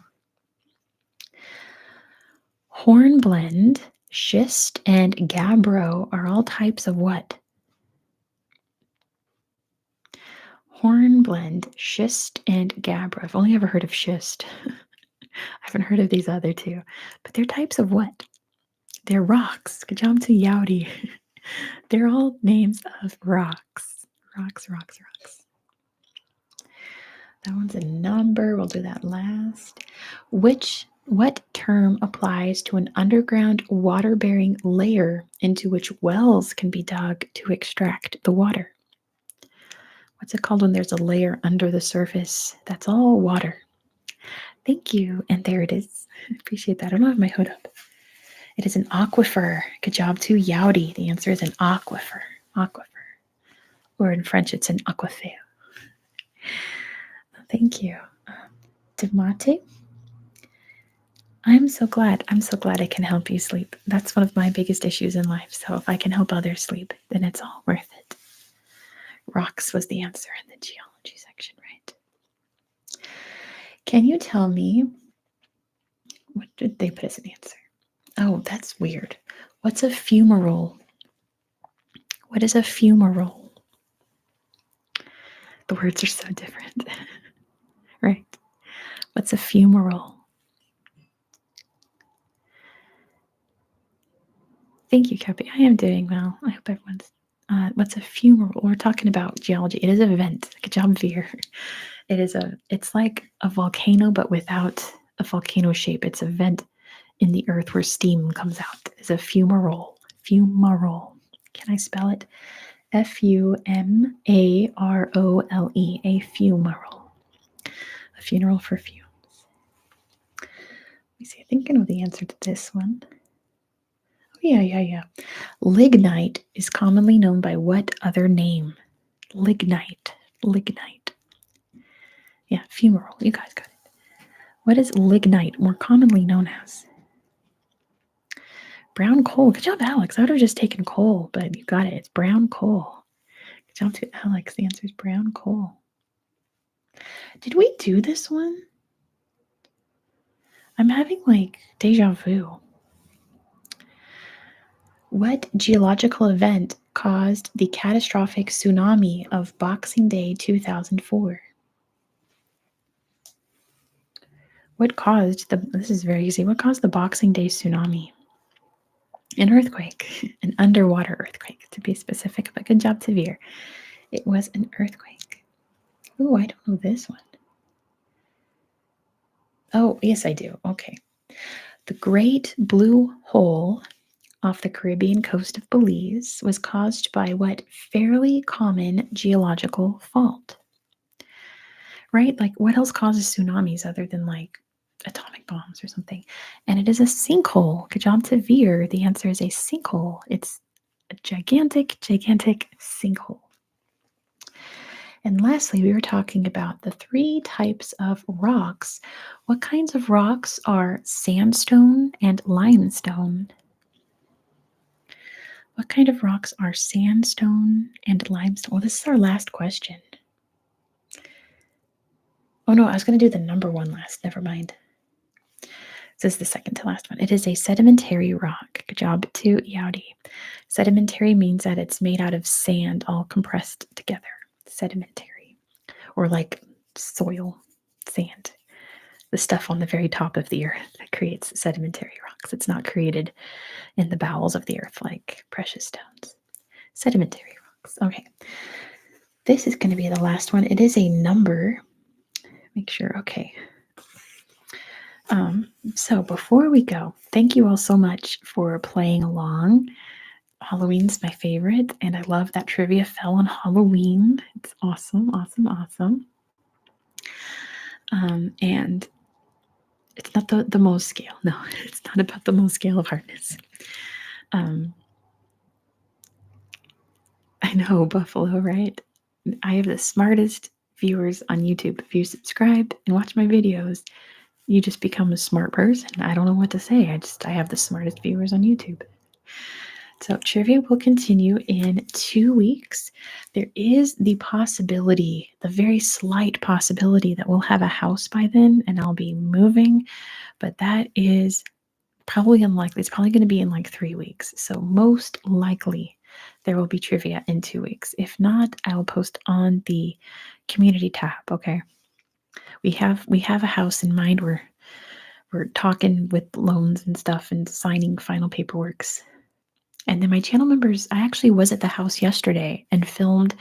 Hornblende, schist, and gabbro are all types of what? Hornblende, schist, and gabbro. I've only ever heard of schist. I haven't heard of these other two. But they're types of what? They're rocks. Good job to Yowdy. They're all names of rocks. Rocks, rocks, rocks. That one's a number. We'll do that last. What term applies to an underground water-bearing layer into which wells can be dug to extract the water? What's it called when there's a layer under the surface that's all water? Thank you. And there it is. I appreciate that. I don't have my hood up. It is an aquifer. Good job to Yowdy. The answer is an aquifer. Aquifer. Or in French, it's an aquafeu. Thank you. Demate? I'm so glad I can help you sleep. That's one of my biggest issues in life. So if I can help others sleep, then it's all worth it. Rocks was the answer in the geology section, right? Can you tell me, what did they put as an answer? Oh, that's weird. What's a fumarole? What is a fumarole? The words are so different, right? What's a fumarole? Thank you, Cappy. I am doing well. I hope everyone's. What's a fumarole? We're talking about geology. It is a vent. Good job, Veer. It's like a volcano, but without a volcano shape. It's a vent in the earth where steam comes out. It's a fumarole. Fumarole. Can I spell it? Fumarole. A fumarole. A funeral for fumes. Let me see. I think I know the answer to this one. Oh, yeah. Lignite is commonly known by what other name? Lignite. Yeah, fumarole. You guys got it. What is lignite more commonly known as? Brown coal. Good job, Alex. I would have just taken coal, but you got it. It's brown coal. Good job to Alex. The answer is brown coal. Did we do this one? I'm having like deja vu. What geological event caused the catastrophic tsunami of Boxing Day 2004? This is very easy. What caused the Boxing Day tsunami? An earthquake, an underwater earthquake to be specific, but good job, Tavir. It was an earthquake. Oh, I don't know this one. Oh, yes, I do. Okay. The Great Blue Hole off the Caribbean coast of Belize was caused by what fairly common geological fault? Right? Like, what else causes tsunamis other than like atomic bombs or something? And it is a sinkhole. Good job to Veer. The answer is a sinkhole. It's a gigantic sinkhole. And lastly, we were talking about the 3 types of rocks. What kinds of rocks are sandstone and limestone? What kind of rocks are sandstone and limestone? Well, this is our last question. Oh no, I was going to do the number 1 last. Never mind. This is the second to last one. It is a sedimentary rock. Good job to Yaudi. Sedimentary means that it's made out of sand all compressed together. Sedimentary. Or like soil, sand. The stuff on the very top of the earth that creates sedimentary rocks. It's not created in the bowels of the earth like precious stones. Sedimentary rocks. Okay. This is going to be the last one. It is a number. Make sure. Okay. So before we go, thank you all so much for playing along. Halloween's my favorite, and I love that trivia fell on Halloween. It's awesome. And it's not the Mohs scale. No, it's not about the Mohs scale of hardness. I know, Buffalo, right? I have the smartest viewers on YouTube. If you subscribe and watch my videos, you just become a smart person. I don't know what to say. I have the smartest viewers on YouTube. So trivia will continue in 2 weeks. There is the possibility, the very slight possibility that we'll have a house by then and I'll be moving, but that is probably unlikely. It's probably going to be in like 3 weeks. So most likely there will be trivia in 2 weeks. If not, I will post on the community tab, okay? We have a house in mind. We're talking with loans and stuff and signing final paperworks. And then my channel members, I actually was at the house yesterday and filmed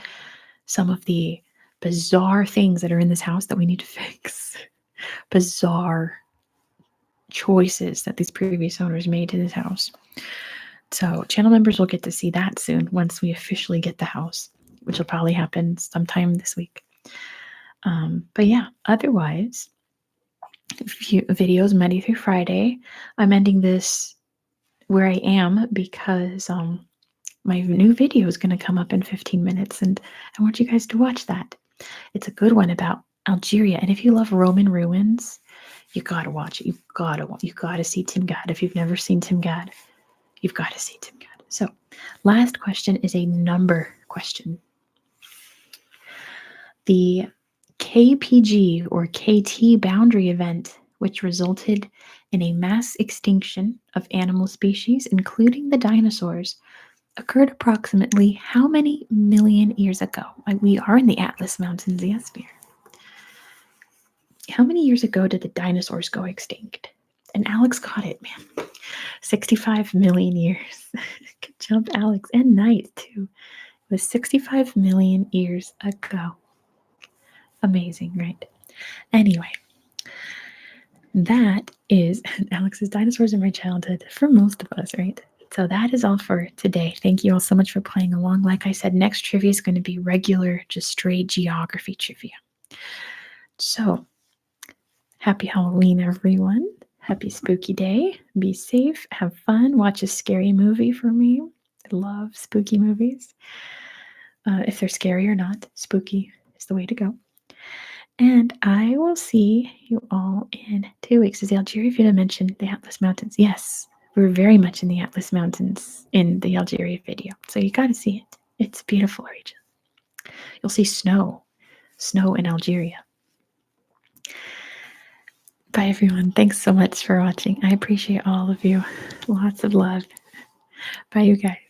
some of the bizarre things that are in this house that we need to fix. Bizarre choices that these previous owners made to this house. So channel members will get to see that soon once we officially get the house, which will probably happen sometime this week. But yeah, otherwise, videos Monday through Friday. I'm ending this where I am because my new video is going to come up in 15 minutes and I want you guys to watch that. It's a good one about Algeria. And if you love Roman ruins, you got to watch it. You got to see Tim Gad. If you've never seen Tim Gad, you've got to see Tim Gad. So last question is a number question. The KPG or KT boundary event which resulted in a mass extinction of animal species, including the dinosaurs, occurred approximately how many million years ago? We are in the Atlas Mountains, yes, we are. How many years ago did the dinosaurs go extinct? And Alex got it, man. 65 million years. Good job, Alex. And Knight, too. It was 65 million years ago. Amazing, right? Anyway, that is Alex's dinosaurs in my childhood for most of us, right? So that is all for today. Thank you all so much for playing along. Like I said, next trivia is going to be regular, just straight geography trivia. So, happy Halloween, everyone. Happy spooky day. Be safe. Have fun. Watch a scary movie for me. I love spooky movies. If they're scary or not, spooky is the way to go. And I will see you all in 2 weeks. Is the Algeria video mentioned the Atlas Mountains? Yes, we're very much in the Atlas Mountains in the Algeria video. So you got to see it. It's a beautiful region. You'll see snow in Algeria. Bye, everyone. Thanks so much for watching. I appreciate all of you. Lots of love. Bye, you guys.